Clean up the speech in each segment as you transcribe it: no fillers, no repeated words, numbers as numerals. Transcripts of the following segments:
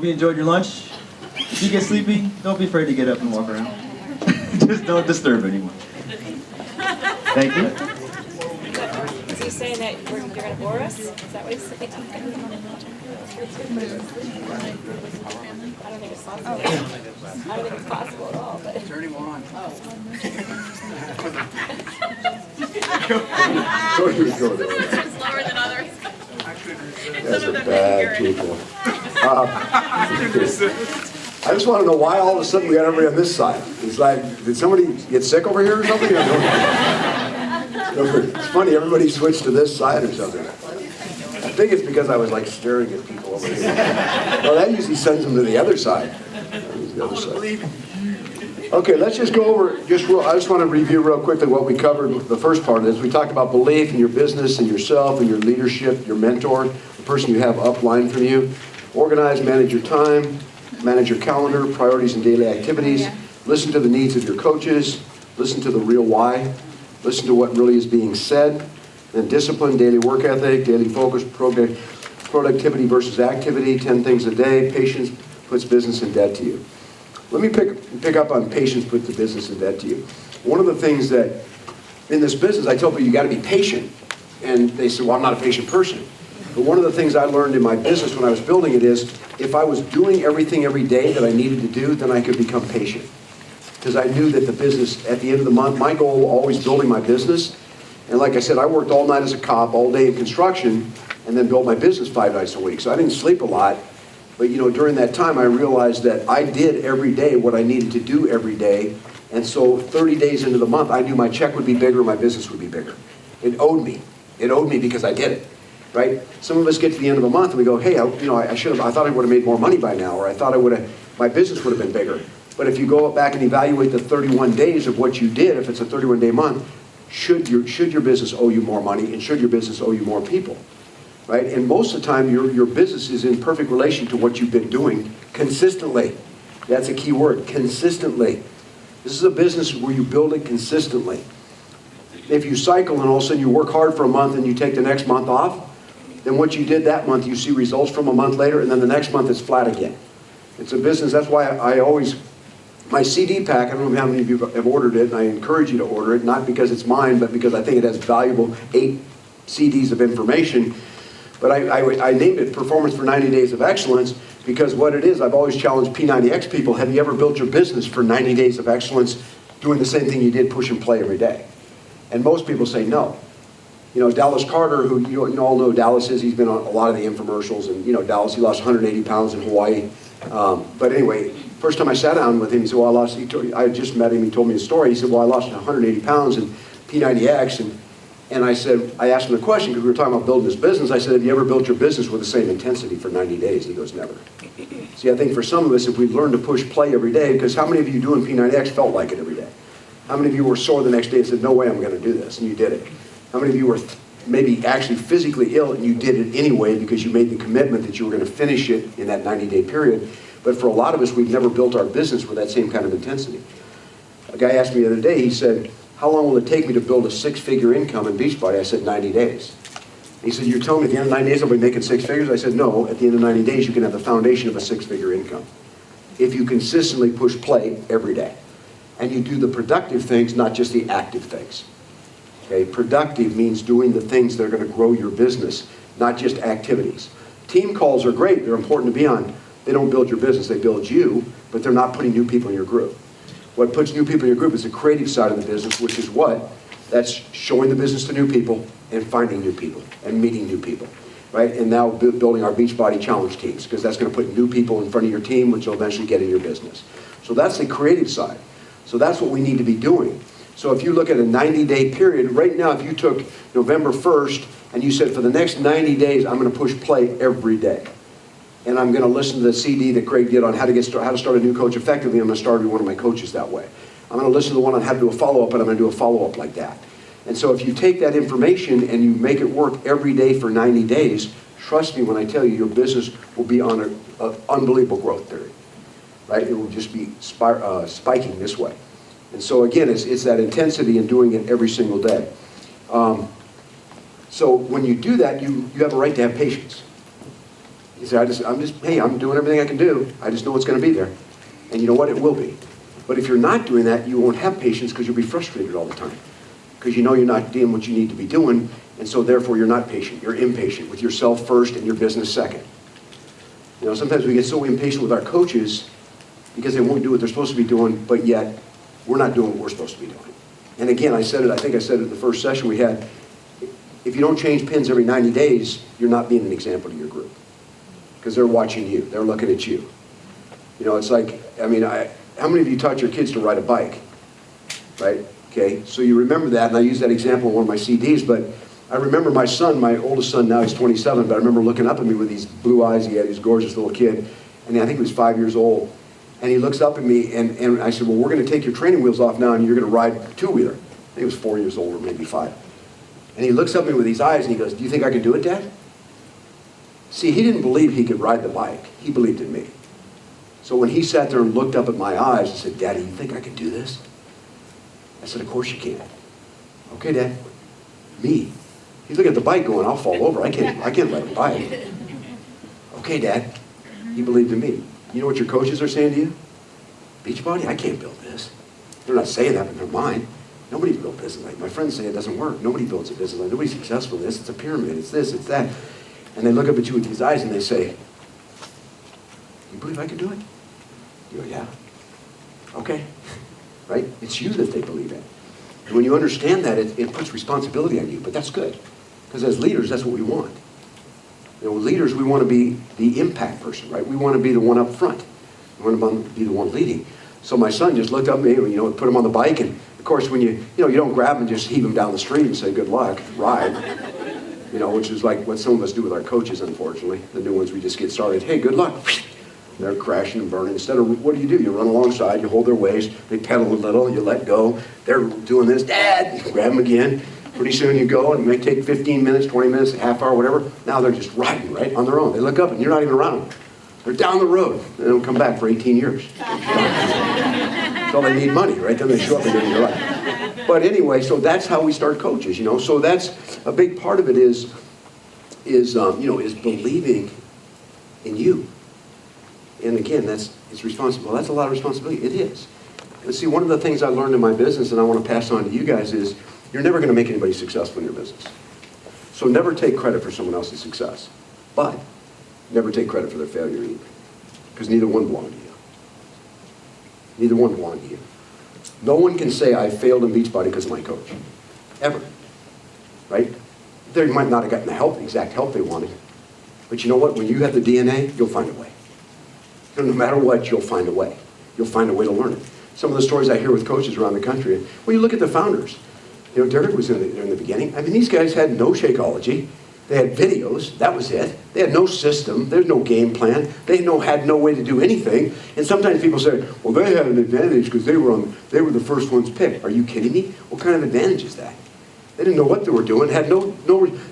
Hope you enjoyed your lunch. If you get sleepy, don't be afraid to get up and walk around. Just don't disturb anyone. Thank you. Is he saying that you're going to bore us? Is that what he's saying? I don't think it's possible. I don't think it's possible at all. But... Turn him on. It's lower than others. That's a bad people. I just want to know why all of a sudden we got everybody on this side. It's like, did somebody get sick over here or something? It's funny, everybody switched to this side or something. I think it's because I was like staring at people over here. Well, that usually sends them to the other side. The other side. Okay, let's just go over, I just want to review real quickly what we covered. The first part of this, we talked about belief in your business and yourself and your leadership, your mentor, the person you have upline from you. Organize, manage your time, manage your calendar, priorities and daily activities. Listen to the needs of your coaches. Listen to the real why. Listen to what really is being said. Then discipline, daily work ethic, daily focus, productivity versus activity, 10 things a day. Patience puts business in debt to you. Let me pick up on patience puts the business in debt to you. One of the things that in this business, I tell people you got to be patient. And they say, well, I'm not a patient person. But one of the things I learned in my business when I was building it is, if I was doing everything every day that I needed to do, then I could become patient. Because I knew that the business, at the end of the month, my goal was always building my business. And like I said, I worked all night as a cop, all day in construction, and then built my business 5 nights a week. So I didn't sleep a lot. But during that time, I realized that I did every day what I needed to do every day. And so 30 days into the month, I knew my check would be bigger, my business would be bigger. It owed me. It owed me because I did it. Right? Some of us get to the end of the month and we go, hey, I thought I would have made more money by now, or I thought my business would have been bigger. But if you go back and evaluate the 31 days of what you did, if it's a 31-day month, should your business owe you more money, and should your business owe you more people? Right? And most of the time, your business is in perfect relation to what you've been doing consistently. That's a key word, consistently. This is a business where you build it consistently. If you cycle and all of a sudden you work hard for a month and you take the next month off, then what you did that month, you see results from a month later, and then the next month it's flat again. It's a business. That's why my CD pack, I don't know how many of you have ordered it, and I encourage you to order it, not because it's mine, but because I think it has valuable 8 CDs of information. But I named it Performance for 90 Days of Excellence because what it is, I've always challenged P90X people, have you ever built your business for 90 days of excellence doing the same thing you did, push and play every day? And most people say no. Dallas Carter, who you all know Dallas is, he's been on a lot of the infomercials, and Dallas, he lost 180 pounds in Hawaii. But anyway, first time I sat down with him, he said, well, I just met him, he told me a story. He said, well, I lost 180 pounds in P90X, and I asked him a question, because we were talking about building this business. I said, have you ever built your business with the same intensity for 90 days? He goes, never. See, I think for some of us, if we learn to push play every day, because how many of you doing P90X felt like it every day? How many of you were sore the next day and said, no way I'm going to do this, and you did it? How many of you were maybe actually physically ill and you did it anyway because you made the commitment that you were going to finish it in that 90-day period? But for a lot of us, we've never built our business with that same kind of intensity. A guy asked me the other day, he said, how long will it take me to build a 6-figure income in Beachbody? I said, 90 days. He said, you're telling me at the end of 90 days I'll be making 6 figures? I said, no, at the end of 90 days you can have the foundation of a 6-figure income. If you consistently push play every day. And you do the productive things, not just the active things. Okay? Productive means doing the things that are going to grow your business, not just activities. Team calls are great, they're important to be on. They don't build your business, they build you, but they're not putting new people in your group. What puts new people in your group is the creative side of the business, which is what? That's showing the business to new people and finding new people and meeting new people, right? And now building our Beachbody Challenge teams, because that's going to put new people in front of your team, which will eventually get in your business. So that's the creative side. So that's what we need to be doing. So if you look at a 90-day period, right now if you took November 1st and you said for the next 90 days I'm going to push play every day, and I'm going to listen to the CD that Craig did on how to start a new coach effectively, I'm going to start with one of my coaches that way. I'm going to listen to the one on how to do a follow-up, and I'm going to do a follow-up like that. And so if you take that information and you make it work every day for 90 days, trust me when I tell you, your business will be on an unbelievable growth period. Right? It will just be spiking this way. And so again, it's that intensity in doing it every single day. So when you do that, you have a right to have patience. You say, hey, I'm doing everything I can do. I just know it's going to be there. And you know what? It will be. But if you're not doing that, you won't have patience because you'll be frustrated all the time. Because you know you're not doing what you need to be doing, and so therefore you're not patient. You're impatient with yourself first and your business second. You know, sometimes we get so impatient with our coaches because they won't do what they're supposed to be doing, but yet we're not doing what we're supposed to be doing. And again, I think I said it in the first session we had, if you don't change pins every 90 days, you're not being an example to your group. Because they're watching you. They're looking at you. You know, it's like, I mean, how many of you taught your kids to ride a bike? Right? Okay, so you remember that, and I use that example in one of my CDs, but I remember my son, my oldest son, now he's 27, but I remember looking up at me with these blue eyes. He had this gorgeous little kid, and I think he was 5 years old. And he looks up at me, and I said, well, we're going to take your training wheels off now, and you're going to ride a two-wheeler. I think he was 4 years old, or maybe 5. And he looks up at me with these eyes, and he goes, do you think I can do it, Dad? See, he didn't believe he could ride the bike. He believed in me. So when he sat there and looked up at my eyes and said, Daddy, you think I can do this? I said, of course you can. Okay, Dad. Me. He's looking at the bike going, I'll fall over. I can't ride a bike. Okay, Dad. He believed in me. You know what your coaches are saying to you? Beachbody, I can't build this. They're not saying that in their mind. Nobody builds a business like my friends say it doesn't work. Nobody builds a business like nobody's successful in this. It's a pyramid. It's this, it's that. And they look up at you with these eyes and they say, you believe I can do it? You go, yeah. Okay. Right? It's you that they believe in. And when you understand that, it puts responsibility on you. But that's good. Because as leaders, that's what we want. You know, leaders, we want to be the impact person, right? We want to be the one up front. We want to be the one leading. So my son just looked up at me, you know, put him on the bike. And of course, when you don't grab him and just heave him down the street and say, good luck, ride. You know, which is like what some of us do with our coaches, unfortunately. The new ones, we just get started. Hey, good luck. They're crashing and burning. Instead of, what do? You run alongside, you hold their waist, they pedal a little, you let go. They're doing this, Dad, you grab them again. Pretty soon you go, and it may take 15 minutes, 20 minutes, a half hour, whatever. Now they're just riding, right, on their own. They look up, and you're not even around them. They're down the road. They don't come back for 18 years. So they need money, right? Then they show up again in your life. But anyway, so that's how we start coaches, you know. So that's a big part of it is believing in you. And again, it's responsible. That's a lot of responsibility. It is. And see, one of the things I learned in my business, and I want to pass on to you guys, is you're never going to make anybody successful in your business. So never take credit for someone else's success. But never take credit for their failure either. Because neither one belong to you. Neither one belong to you. No one can say, I failed in Beachbody because of my coach. Ever. Right? They might not have gotten the exact help they wanted. But you know what? When you have the DNA, you'll find a way. No matter what, you'll find a way. You'll find a way to learn it. Some of the stories I hear with coaches around the country, well, you look at the founders. You know, Derek was in the beginning. I mean, these guys had no Shakeology. They had videos. That was it. They had no system. There's no game plan. They had no way to do anything. And sometimes people say, well, they had an advantage because they were the first ones picked. Are you kidding me? What kind of advantage is that? They didn't know what they were doing.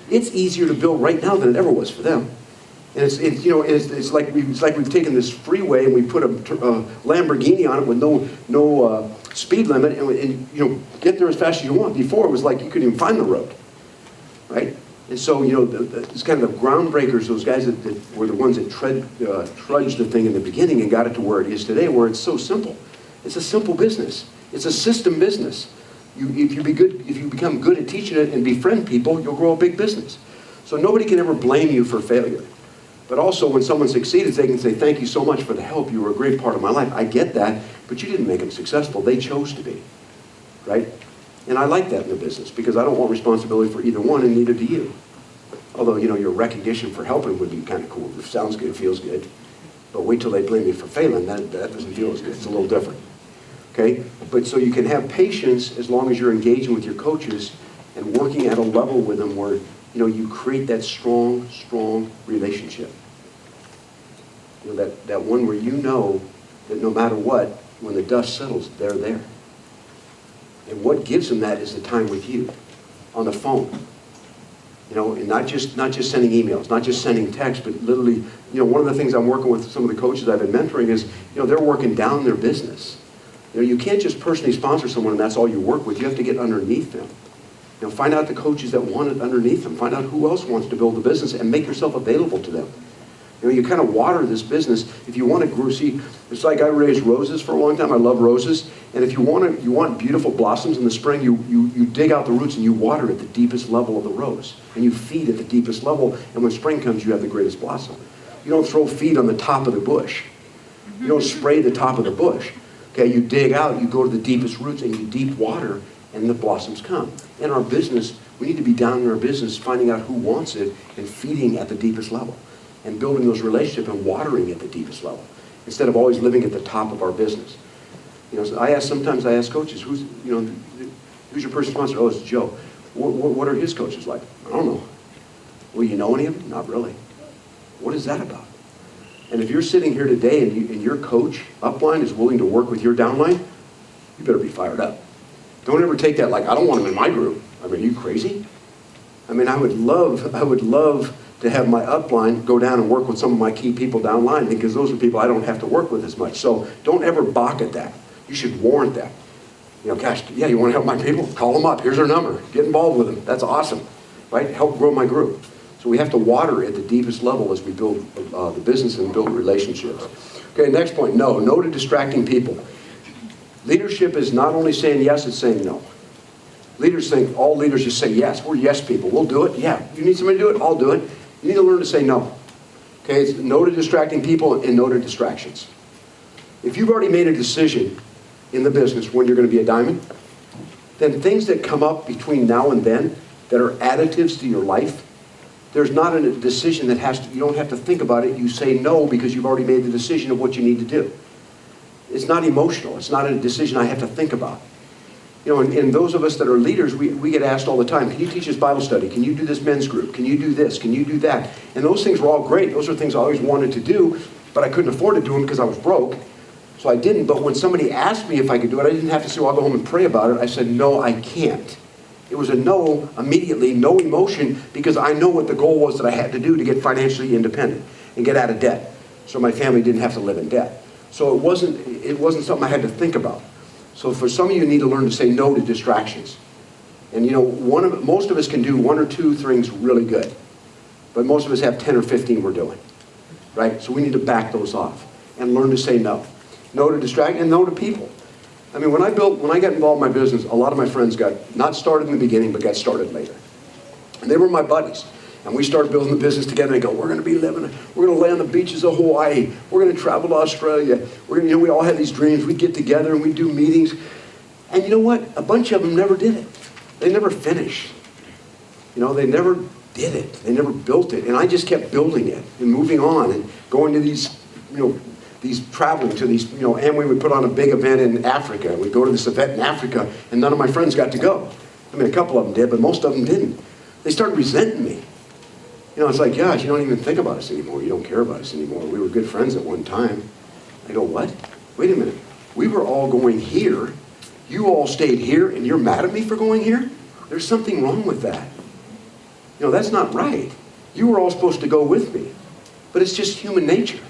It's easier to build right now than it ever was for them. And it's like we've taken this freeway and we put a Lamborghini on it with no speed limit and get there as fast as you want. Before it was like you couldn't even find the road, right? And so it's kind of the groundbreakers, those guys that were the ones that trudged the thing in the beginning and got it to where it is today, where it's so simple. It's a simple business. It's a system business. If you become good at teaching it and befriend people, you'll grow a big business. So nobody can ever blame you for failure. But also, when someone succeeds, they can say, thank you so much for the help. You were a great part of my life. I get that, but you didn't make them successful. They chose to be, right? And I like that in the business because I don't want responsibility for either one, and neither do you. Although, your recognition for helping would be kind of cool. It sounds good, feels good. But wait till they blame me for failing. That doesn't feel as good. It's a little different, okay? But so you can have patience as long as you're engaging with your coaches and working at a level with them where you create that strong relationship. That one where you know that no matter what, when the dust settles, they're there. And what gives them that is the time with you, on the phone. And not just sending emails, not just sending texts, but literally, one of the things I'm working with some of the coaches I've been mentoring is, they're working down their business. You can't just personally sponsor someone and that's all you work with. You have to get underneath them. Find out the coaches that want it underneath them. Find out who else wants to build a business and make yourself available to them. You kind of water this business. If you want to grow, see, it's like I raised roses for a long time. I love roses. And if you want beautiful blossoms in the spring, you dig out the roots and you water at the deepest level of the rose. And you feed at the deepest level. And when spring comes, you have the greatest blossom. You don't throw feed on the top of the bush. You don't spray the top of the bush. Okay, you dig out, you go to the deepest roots, and you deep water, and the blossoms come. In our business, we need to be down in our business, finding out who wants it, and feeding at the deepest level. And building those relationships and watering at the deepest level, instead of always living at the top of our business. So sometimes I ask coaches, who's your personal sponsor? Oh, it's Joe. What are his coaches like? I don't know. Well, you know any of them? Not really. What is that about? And if you're sitting here today and your coach upline is willing to work with your downline, you better be fired up. Don't ever take that like, I don't want him in my group. I mean, are you crazy? I mean, I would love to have my upline go down and work with some of my key people downline, because those are people I don't have to work with as much. So don't ever balk at that. You should warrant that. Gosh, yeah, you want to help my people? Call them up. Here's their number. Get involved with them. That's awesome, right? Help grow my group. So we have to water at the deepest level as we build the business and build relationships. Okay, next point, no. No to distracting people. Leadership is not only saying yes, it's saying no. Leaders think all leaders just say yes. We're yes people. We'll do it. Yeah, you need somebody to do it? I'll do it. You need to learn to say no. Okay, it's no to distracting people and no to distractions. If you've already made a decision in the business when you're going to be a diamond, then things that come up between now and then that are additives to your life, there's not a decision that you don't have to think about it. You say no because you've already made the decision of what you need to do. It's not emotional. It's not a decision I have to think about. And those of us that are leaders, we get asked all the time, can you teach us Bible study? Can you do this men's group? Can you do this? Can you do that? And those things were all great. Those are things I always wanted to do, but I couldn't afford to do them because I was broke. So I didn't. But when somebody asked me if I could do it, I didn't have to say, well, I'll go home and pray about it. I said, no, I can't. It was a no immediately, no emotion, because I know what the goal was that I had to do to get financially independent and get out of debt, so my family didn't have to live in debt. So it wasn't something I had to think about. So for some of you need to learn to say no to distractions. And most of us can do one or two things really good, but most of us have 10 or 15 we're doing, right? So we need to back those off and learn to say no. No to distract and no to people. I mean, when I got involved in my business, a lot of my friends got not started in the beginning, but got started later. And they were my buddies. And we started building the business together. And they go, we're going to lay on the beaches of Hawaii. We're going to travel to Australia. We all had these dreams. We'd get together and we'd do meetings. And you know what? A bunch of them never did it. They never finished. They never did it. They never built it. And I just kept building it and moving on and going to these traveling to these, and we would put on a big event in Africa. We'd go to this event in Africa, and none of my friends got to go. I mean, a couple of them did, but most of them didn't. They started resenting me. It's like, gosh, you don't even think about us anymore. You don't care about us anymore. We were good friends at one time. I go, what? Wait a minute. We were all going here. You all stayed here, and you're mad at me for going here? There's something wrong with that. That's not right. You were all supposed to go with me. But it's just human nature.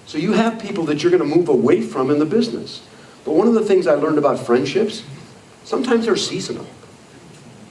So you have people that you're going to move away from in the business. But one of the things I learned about friendships, sometimes they're seasonal.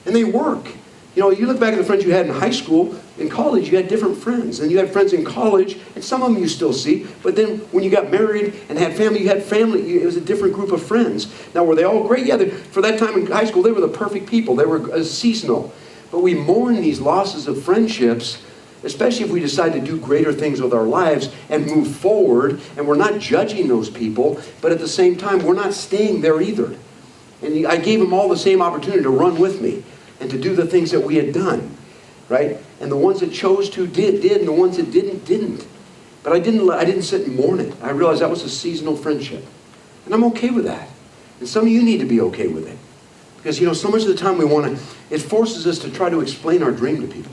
And they work. You look back at the friends you had in high school, in college, you had different friends. And you had friends in college, and some of them you still see. But then when you got married and had family, you had family. It was a different group of friends. Now, were they all great? Yeah, for that time in high school, they were the perfect people. They were seasonal. But we mourn these losses of friendships, especially if we decide to do greater things with our lives and move forward, and we're not judging those people, but at the same time, we're not staying there either. And I gave them all the same opportunity to run with me and to do the things that we had done, right? And the ones that chose to did, and the ones that didn't. But I didn't sit and mourn it. I realized that was a seasonal friendship. And I'm okay with that. And some of you need to be okay with it. Because, so much of the time it forces us to try to explain our dream to people.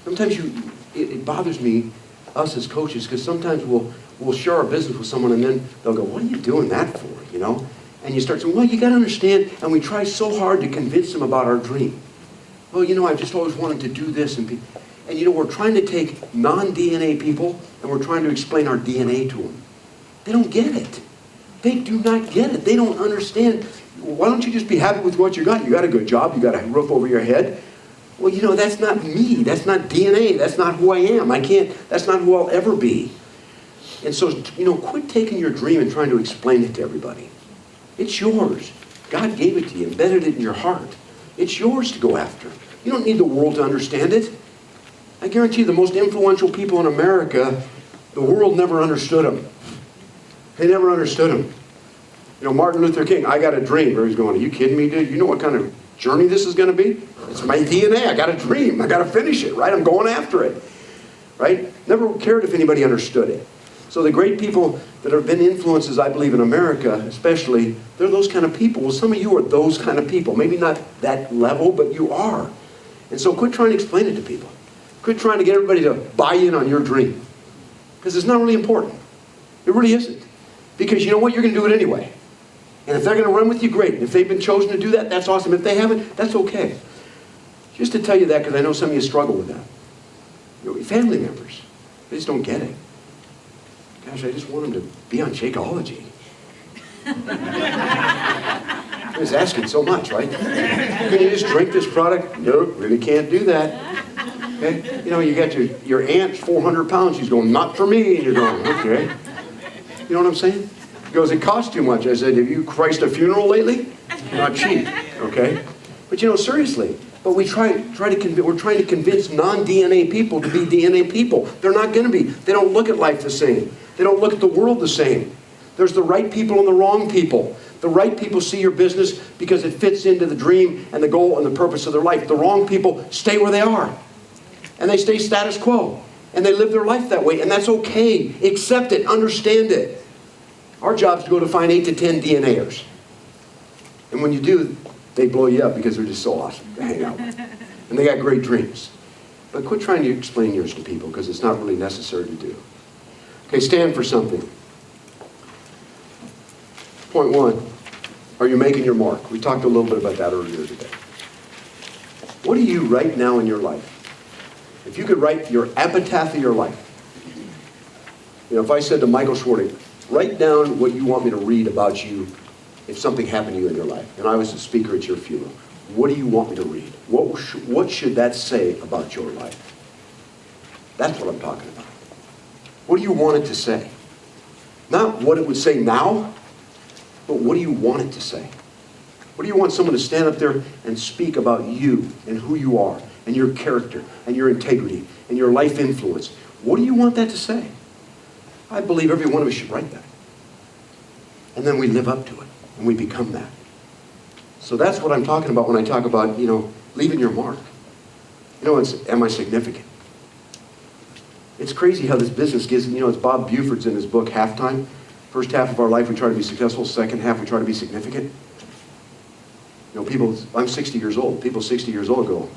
Sometimes it bothers me, us as coaches, because sometimes we'll share our business with someone and then they'll go, what are you doing that for, And you start saying, well, you got to understand, and we try so hard to convince them about our dream. Well, I've just always wanted to do this. And we're trying to take non-DNA people and we're trying to explain our DNA to them. They don't get it. They do not get it. They don't understand. Why don't you just be happy with what you got? You got a good job. You got a roof over your head. Well, you know, that's not me. That's not DNA. That's not who I am. That's not who I'll ever be. And so, you know, quit taking your dream and trying to explain it to everybody. It's yours. God gave it to you, embedded it in your heart. It's yours to go after. You don't need the world to understand it. I guarantee you the most influential people in America, the world never understood them. They never understood them. You know, Martin Luther King, I got a dream. Everybody's going, are you kidding me, dude? You know what kind of journey this is going to be? It's my DNA. I got a dream. I got to finish it, right? I'm going after it, right? Never cared if anybody understood it. So the great people that have been influences, I believe, in America, especially, they're those kind of people. Well, some of you are those kind of people. Maybe not that level, but you are. And so quit trying to explain it to people. Quit trying to get everybody to buy in on your dream. Because it's not really important. It really isn't. Because you know what? You're going to do it anyway. And if they're going to run with you, great. And if they've been chosen to do that, that's awesome. If they haven't, that's okay. Just to tell you that, because I know some of you struggle with that. You know, family members, they just don't get it. Gosh, I just want them to be on Shakeology. I was asking so much, right? Can you just drink this product? Nope, really can't do that. Okay? You know, you got your aunt's 400 pounds. She's going, not for me. And you're going, okay. You know what I'm saying? He goes, it costs too much. I said, have you Christ a funeral lately? Not cheap, okay? But you know, seriously. But we're trying to convince non-DNA people to be DNA people. They're not going to be. They don't look at life the same. They don't look at the world the same. There's the right people and the wrong people. The right people see your business because it fits into the dream and the goal and the purpose of their life. The wrong people stay where they are. And they stay status quo. And they live their life that way. And that's okay. Accept it. Understand it. Our job is to go to find 8 to 10 DNAers. And when you do, they blow you up because they're just so awesome to hang out with. And they got great dreams. But quit trying to explain yours to people because it's not really necessary to do. Okay, stand for something. Point 1, are you making your mark? We talked a little bit about that earlier today. What are you right now in your life? If you could write your epitaph of your life. You know, if I said to Michael Schwarting, write down what you want me to read about you if something happened to you in your life, and I was the speaker at your funeral, what do you want me to read? What should that say about your life? That's what I'm talking about. What do you want it to say? Not what it would say now, but what do you want it to say? What do you want someone to stand up there and speak about you and who you are and your character and your integrity and your life influence? What do you want that to say? I believe every one of us should write that. And then we live up to it and we become that. So that's what I'm talking about when I talk about, you know, leaving your mark. You know, am I significant? It's crazy how this business gives, you know, it's Bob Buford's in his book, Halftime. First half of our life, we try to be successful. Second half, we try to be significant. You know, people, I'm 60 years old. People 60 years old go,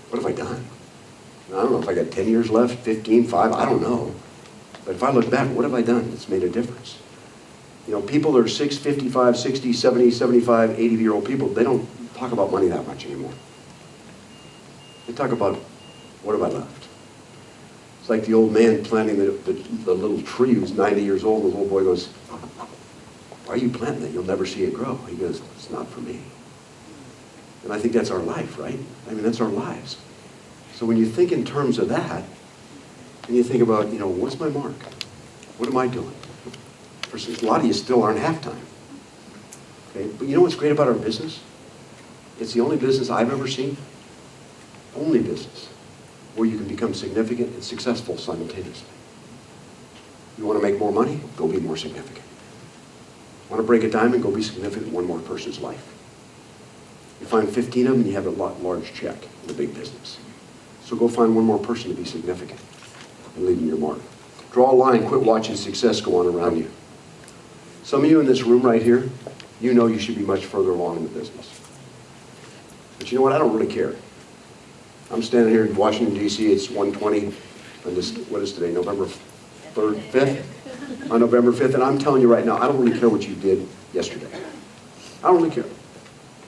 what have I done? I don't know if I got 10 years left, 15, 5, I don't know. But if I look back, what have I done that's made a difference? You know, people that are 55, 60, 70, 75, 80-year-old people, they don't talk about money that much anymore. They talk about, what have I left? It's like the old man planting the little tree who's 90 years old, and the little boy goes, why are you planting it? You'll never see it grow. He goes, it's not for me. And I think that's our life, right? I mean, that's our lives. So when you think in terms of that, and you think about, you know, what's my mark? What am I doing? For a lot of you still aren't halftime. Okay? But you know what's great about our business? It's the only business I've ever seen, only business, where you can become significant and successful simultaneously. You want to make more money? Go be more significant. Want to break a diamond? Go be significant in one more person's life. You find 15 of them, and you have a large check in the big business. So go find one more person to be significant and leaving your mark. Draw a line. Quit watching success go on around you. Some of you in this room right here, you know you should be much further along in the business. But you know what? I don't really care. I'm standing here in Washington, D.C. It's 1:20 on this, what is today, November 3rd, 5th? On November 5th, and I'm telling you right now, I don't really care what you did yesterday. I don't really care.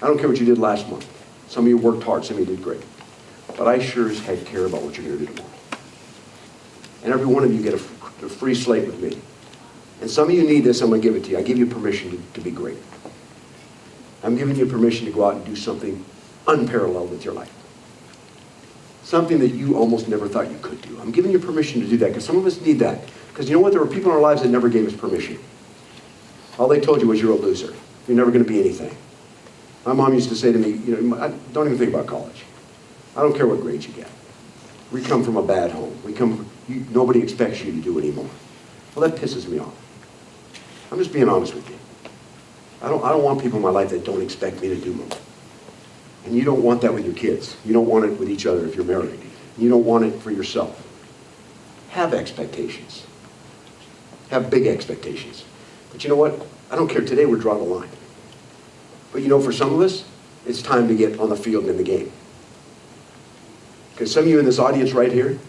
I don't care what you did last month. Some of you worked hard, some of you did great. But I sure as heck care about what you're going to do tomorrow. And every one of you get a free slate with me. And some of you need this, I'm going to give it to you. I give you permission to be great. I'm giving you permission to go out and do something unparalleled with your life. something that you almost never thought you could do. I'm giving you permission to do that, because some of us need that. Because you know what? There were people in our lives that never gave us permission. All they told you was, you're a loser. You're never going to be anything. My mom used to say to me, you know, don't even think about college. I don't care what grades you get. We come from a bad home. Nobody expects you to do anymore. Well, that pisses me off. I'm just being honest with you. I don't want people in my life that don't expect me to do more. And you don't want that with your kids. You don't want it with each other if you're married. You don't want it for yourself. Have expectations. Have big expectations. But you know what? I don't care. Today we're drawing the line. But you know, for some of us, it's time to get on the field and in the game. Because some of you in this audience right here,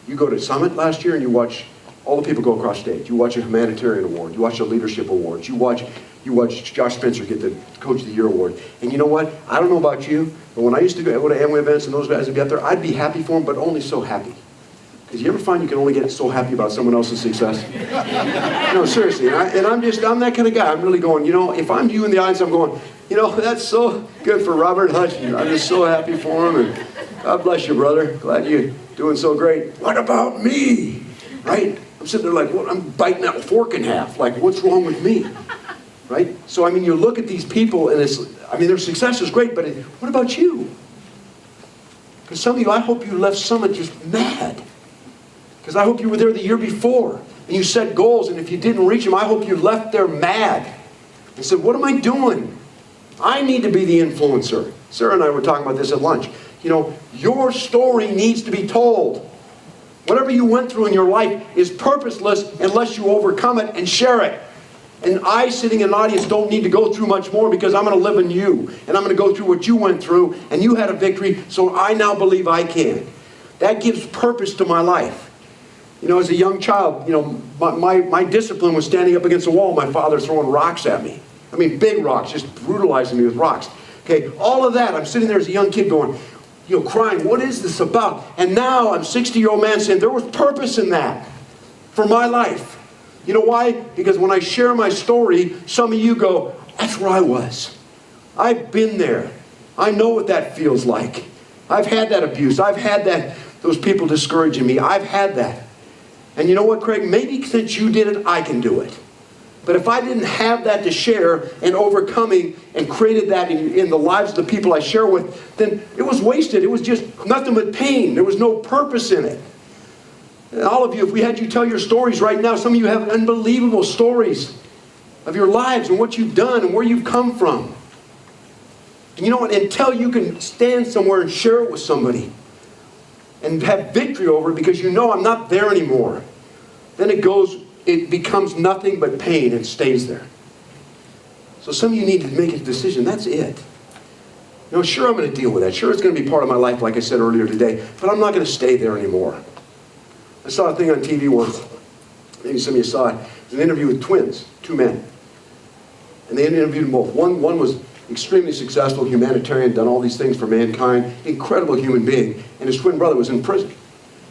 you go to Summit last year and you watch all the people go across stage. You watch a humanitarian award. You watch a leadership award. You watch Josh Spencer get the Coach of the Year award. And you know what? I don't know about you, but when I used to go to Amway events and those guys would be up there, I'd be happy for them, but only so happy. Because you ever find you can only get so happy about someone else's success? No, seriously. And I'm that kind of guy. I'm really going, you know, if I'm you in the audience, I'm going, you know, that's so good for Robert Hutchins. I'm just so happy for him. And God bless you, brother. Glad you're doing so great. What about me? Right? I'm sitting there like, well, I'm biting that fork in half. Like, what's wrong with me? Right? So, I mean, you look at these people and their success is great, but what about you? Because some of you, I hope you left Summit just mad. Because I hope you were there the year before and you set goals, and if you didn't reach them, I hope you left there mad and said, what am I doing? I need to be the influencer. Sarah and I were talking about this at lunch. You know, your story needs to be told. Whatever you went through in your life is purposeless unless you overcome it and share it. And I, sitting in an audience, don't need to go through much more, because I'm going to live in you. And I'm going to go through what you went through, and you had a victory, so I now believe I can. That gives purpose to my life. You know, as a young child, you know, my discipline was standing up against a wall, my father throwing rocks at me. I mean, big rocks, just brutalizing me with rocks. Okay, all of that, I'm sitting there as a young kid going, you know, crying, what is this about? And now I'm a 60-year-old man saying there was purpose in that for my life. You know why? Because when I share my story, some of you go, that's where I was. I've been there. I know what that feels like. I've had that abuse. I've had those people discouraging me. I've had that. And you know what, Craig? Maybe since you did it, I can do it. But if I didn't have that to share and overcoming and created that in the lives of the people I share with, then it was wasted. It was just nothing but pain. There was no purpose in it. And all of you, if we had you tell your stories right now, some of you have unbelievable stories of your lives and what you've done and where you've come from. And you know what? Until you can stand somewhere and share it with somebody and have victory over it, because you know I'm not there anymore, then it becomes nothing but pain and stays there. So some of you need to make a decision. That's it. You know, sure, I'm going to deal with that. Sure, it's going to be part of my life, like I said earlier today, but I'm not going to stay there anymore. I saw a thing on TV once. Maybe some of you saw it. It was an interview with twins, two men. And they interviewed them both. One was extremely successful, humanitarian, done all these things for mankind, incredible human being, and his twin brother was in prison.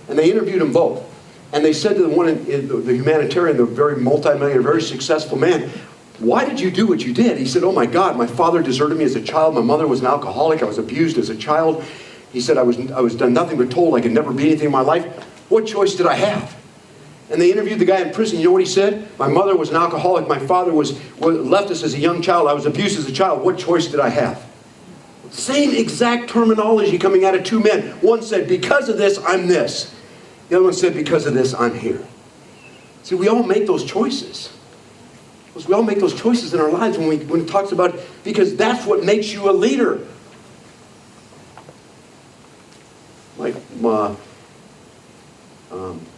And they interviewed them both. And they said to the one, the humanitarian, the very multi-millionaire, very successful man, why did you do what you did? He said, oh my God, my father deserted me as a child. My mother was an alcoholic. I was abused as a child. He said, I was done nothing but told I could never be anything in my life. What choice did I have? And they interviewed the guy in prison. You know what he said? My mother was an alcoholic. My father left us as a young child. I was abused as a child. What choice did I have? Same exact terminology coming out of two men. One said, because of this, I'm this. The other one said, because of this, I'm here. See, we all make those choices. We all make those choices in our lives when it talks about, because that's what makes you a leader. Like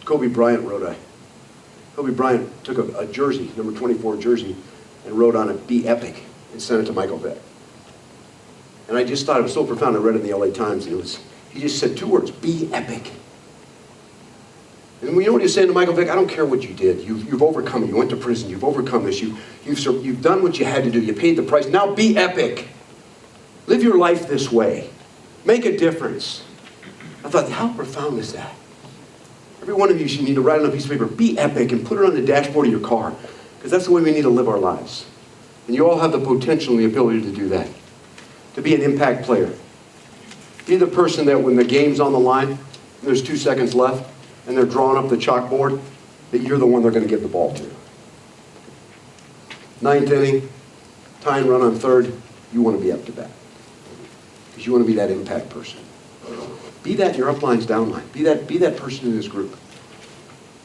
Kobe Bryant took a jersey, number 24 jersey, and wrote on it, be epic, and sent it to Michael Vick. And I just thought it was so profound. I read it in the LA Times, and he just said two words, be epic. And you know what he was saying to Michael Vick? I don't care what you did. You've overcome it. You went to prison. You've overcome this. You've done what you had to do. You paid the price. Now be epic. Live your life this way. Make a difference. I thought, how profound is that? Every one of you should need to write on a piece of paper, be epic, and put it on the dashboard of your car. Because that's the way we need to live our lives. And you all have the potential and the ability to do that. To be an impact player. Be the person that when the game's on the line, and there's 2 seconds left, and they're drawing up the chalkboard, that you're the one they're going to give the ball to. 9th inning, tying run on 3rd, you want to be up to bat. Because you want to be that impact person. Be that in your up lines, down line. Be that person in this group.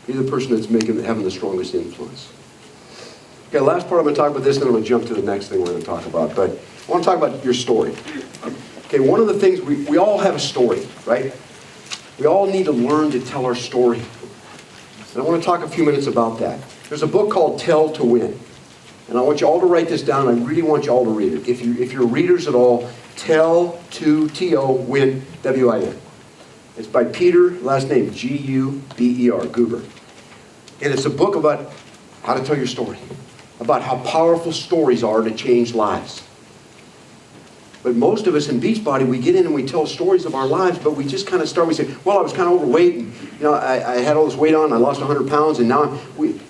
Be the person that's having the strongest influence. Okay, last part I'm going to talk about this, then I'm going to jump to the next thing we're going to talk about. But I want to talk about your story. Okay, one of the things, we all have a story, right? We all need to learn to tell our story. And I want to talk a few minutes about that. There's a book called Tell to Win. And I want you all to write this down. I really want you all to read it. If you're readers at all, Tell to T-O Win, W-I-N. It's by Peter, last name G-U-B-E-R, Goober. And it's a book about how to tell your story. About how powerful stories are to change lives. But most of us in Beachbody, we get in and we tell stories of our lives, but we just kind of start, we say, well, I was kind of overweight, and I had all this weight on, I lost 100 pounds, and now,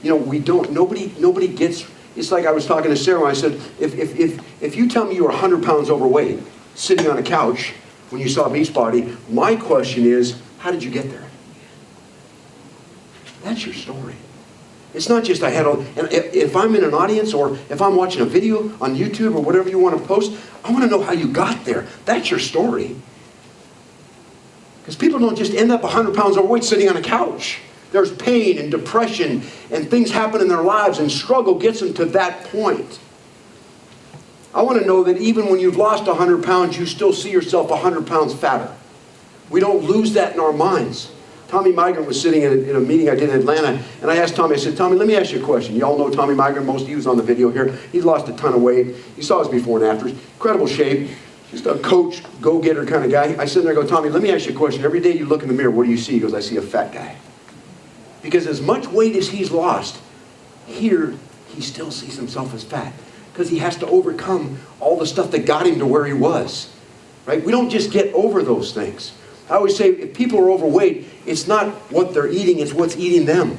nobody gets, it's like I was talking to Sarah, and I said, if you tell me you were 100 pounds overweight, sitting on a couch, when you saw Beachbody, my question is, how did you get there? That's your story. It's not just and if I'm in an audience or if I'm watching a video on YouTube or whatever you want to post, I want to know how you got there. That's your story. Because people don't just end up 100 pounds overweight sitting on a couch. There's pain and depression and things happen in their lives and struggle gets them to that point. I want to know that even when you've lost 100 pounds, you still see yourself 100 pounds fatter. We don't lose that in our minds. Tommy Migrant was sitting in a meeting I did in Atlanta, and I asked Tommy, I said, Tommy, let me ask you a question. You all know Tommy Migrant, most of you was on the video here. He's lost a ton of weight. You saw his before and afters. Incredible shape. Just a coach, go-getter kind of guy. I sit there and go, Tommy, let me ask you a question. Every day you look in the mirror, what do you see? He goes, I see a fat guy. Because as much weight as he's lost, here he still sees himself as fat. Because he has to overcome all the stuff that got him to where he was. Right? We don't just get over those things. I always say, if people are overweight, it's not what they're eating, it's what's eating them.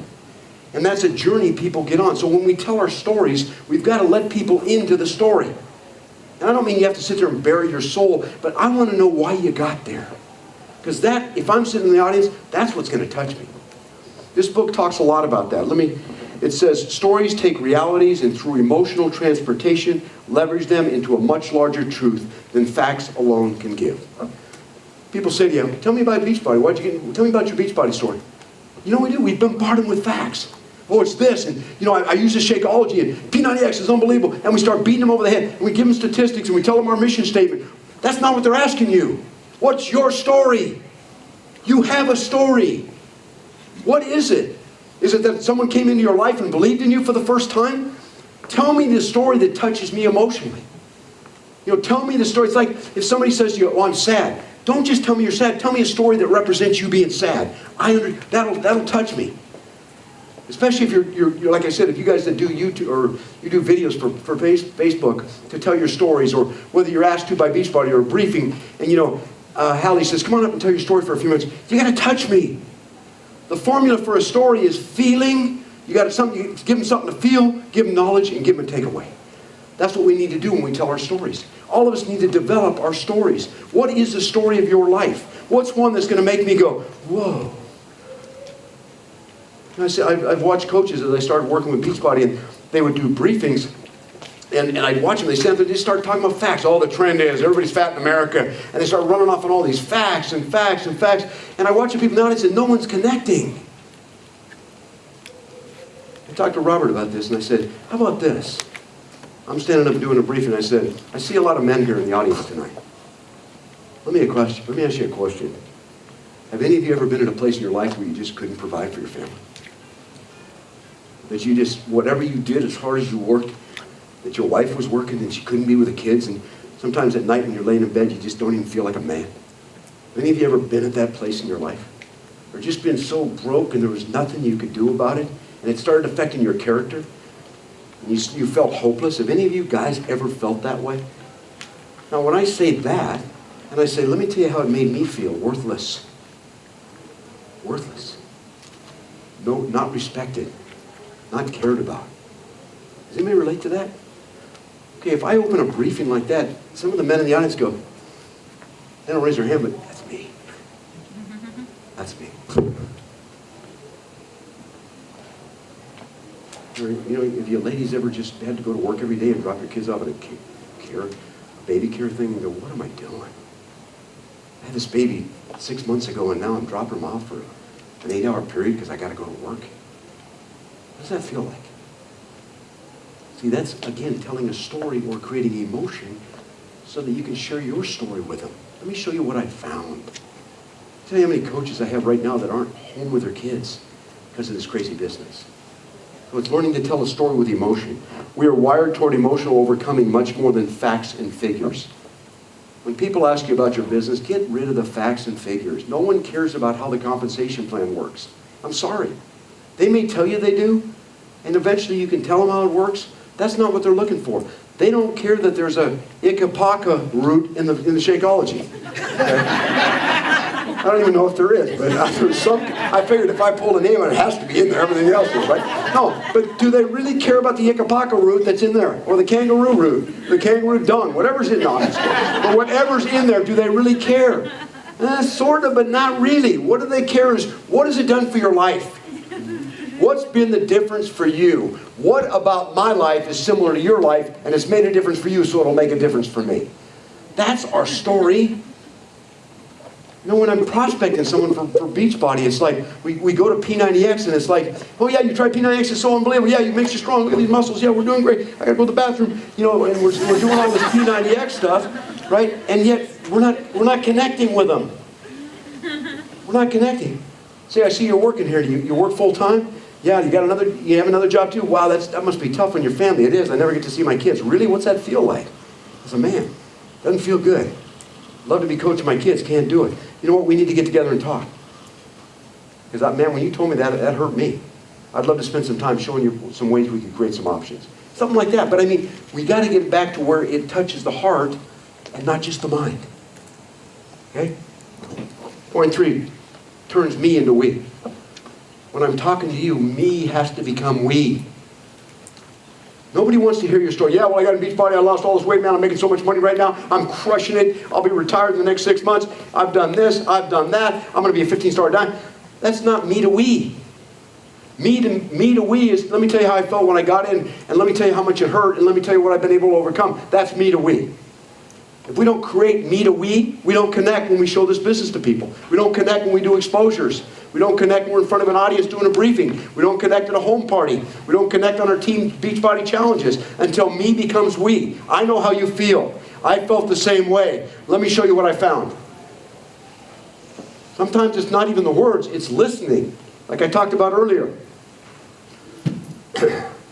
And that's a journey people get on. So when we tell our stories, we've got to let people into the story. And I don't mean you have to sit there and bury your soul, but I want to know why you got there. Because that, if I'm sitting in the audience, that's what's going to touch me. This book talks a lot about that. It says, stories take realities and through emotional transportation, leverage them into a much larger truth than facts alone can give. People say to you, tell me about Beachbody. Tell me about your Beachbody story. You know what we do? We bombard them with facts. Oh, it's this, and I use this Shakeology, and P90X is unbelievable, and we start beating them over the head, and we give them statistics, and we tell them our mission statement. That's not what they're asking you. What's your story? You have a story. What is it? Is it that someone came into your life and believed in you for the first time? Tell me the story that touches me emotionally. Tell me the story. It's like if somebody says to you, oh, I'm sad. Don't just tell me you're sad. Tell me a story that represents you being sad. That'll touch me. Especially if you're like I said, if you guys that do YouTube or you do videos for Facebook to tell your stories, or whether you're asked to by Beachbody or a briefing, and Hallie says, come on up and tell your story for a few minutes. You got to touch me. The formula for a story is feeling. You got to give them something to feel, give them knowledge, and give them a takeaway. That's what we need to do when we tell our stories. All of us need to develop our stories. What is the story of your life? What's one that's going to make me go, whoa? And I say, I've watched coaches as I started working with Beachbody, and they would do briefings, and I'd watch them. They stand there, they start talking about facts. All the trend is everybody's fat in America, and they start running off on all these facts and facts and facts. And I watch the people now, and I said, no one's connecting. I talked to Robert about this, and I said, how about this? I'm standing up doing a briefing, and I said, I see a lot of men here in the audience tonight. Let me ask you a question. Have any of you ever been in a place in your life where you just couldn't provide for your family? That you just, whatever you did, as hard as you worked, that your wife was working and she couldn't be with the kids, and sometimes at night when you're laying in bed, you just don't even feel like a man. Have any of you ever been at that place in your life? Or just been so broke and there was nothing you could do about it, and it started affecting your character? And you felt hopeless. Have any of you guys ever felt that way? Now, when I say that, and I say, let me tell you how it made me feel, worthless. Worthless. No, not respected. Not cared about. Does anybody relate to that? Okay, if I open a briefing like that, some of the men in the audience go, They don't raise their hand, but that's me. That's me. You know, if you ladies ever just had to go to work every day and drop your kids off at a baby care thing and go, what am I doing? I had this baby 6 months ago and now I'm dropping them off for an 8-hour period because I got to go to work. What does that feel like? See, that's, again, telling a story or creating emotion so that you can share your story with them. Let me show you what I found. Tell you how many coaches I have right now that aren't home with their kids because of this crazy business. So it's learning to tell a story with emotion. We are wired toward emotional overcoming much more than facts and figures. When people ask you about your business, get rid of the facts and figures. No one cares about how the compensation plan works. I'm sorry. They may tell you they do, and eventually you can tell them how it works. That's not what they're looking for. They don't care that there's a Ikapaka root in the Shakeology. I don't even know if there is, but there's some. I figured if I pulled a name, it has to be in there. Everything else is, right? No, but do they really care about the Ikapaka root that's in there, or the kangaroo root, the kangaroo dung, whatever's in there, or whatever's in there? Do they really care? Sort of, but not really. What do they care is what has it done for your life? What's been the difference for you? What about my life is similar to your life, and it's made a difference for you, so it'll make a difference for me? That's our story. You know, when I'm prospecting someone for Beachbody, it's like, we go to P90X and it's like, oh yeah, you tried P90X, it's so unbelievable. Yeah, it makes you strong, look at these muscles. Yeah, we're doing great. I gotta go to the bathroom. You know, and we're doing all this P90X stuff, right? And yet, we're not connecting with them. We're not connecting. Say, I see you're working here. Do you work full time? Yeah, you have another job too? Wow, that must be tough on your family. It is. I never get to see my kids. Really? What's that feel like? As a man. Doesn't feel good. Love to be coaching my kids, can't do it. You know what? We need to get together and talk. Because, man, when you told me that, that hurt me. I'd love to spend some time showing you some ways we could create some options. Something like that. But, I mean, we got to get back to where it touches the heart and not just the mind. Okay? Point 3, turns me into we. When I'm talking to you, me has to become we. Nobody wants to hear your story. Yeah, well, I got a Beachbody. I lost all this weight, man. I'm making so much money right now. I'm crushing it. I'll be retired in the next 6 months. I've done this. I've done that. I'm going to be a 15-star dime. That's not me to we. Me to we is, let me tell you how I felt when I got in, and let me tell you how much it hurt, and let me tell you what I've been able to overcome. That's me to we. If we don't create me to we don't connect when we show this business to people. We don't connect when we do exposures. We don't connect when we're in front of an audience doing a briefing. We don't connect at a home party. We don't connect on our team Beachbody challenges until me becomes we. I know how you feel. I felt the same way. Let me show you what I found. Sometimes it's not even the words, it's listening. Like I talked about earlier.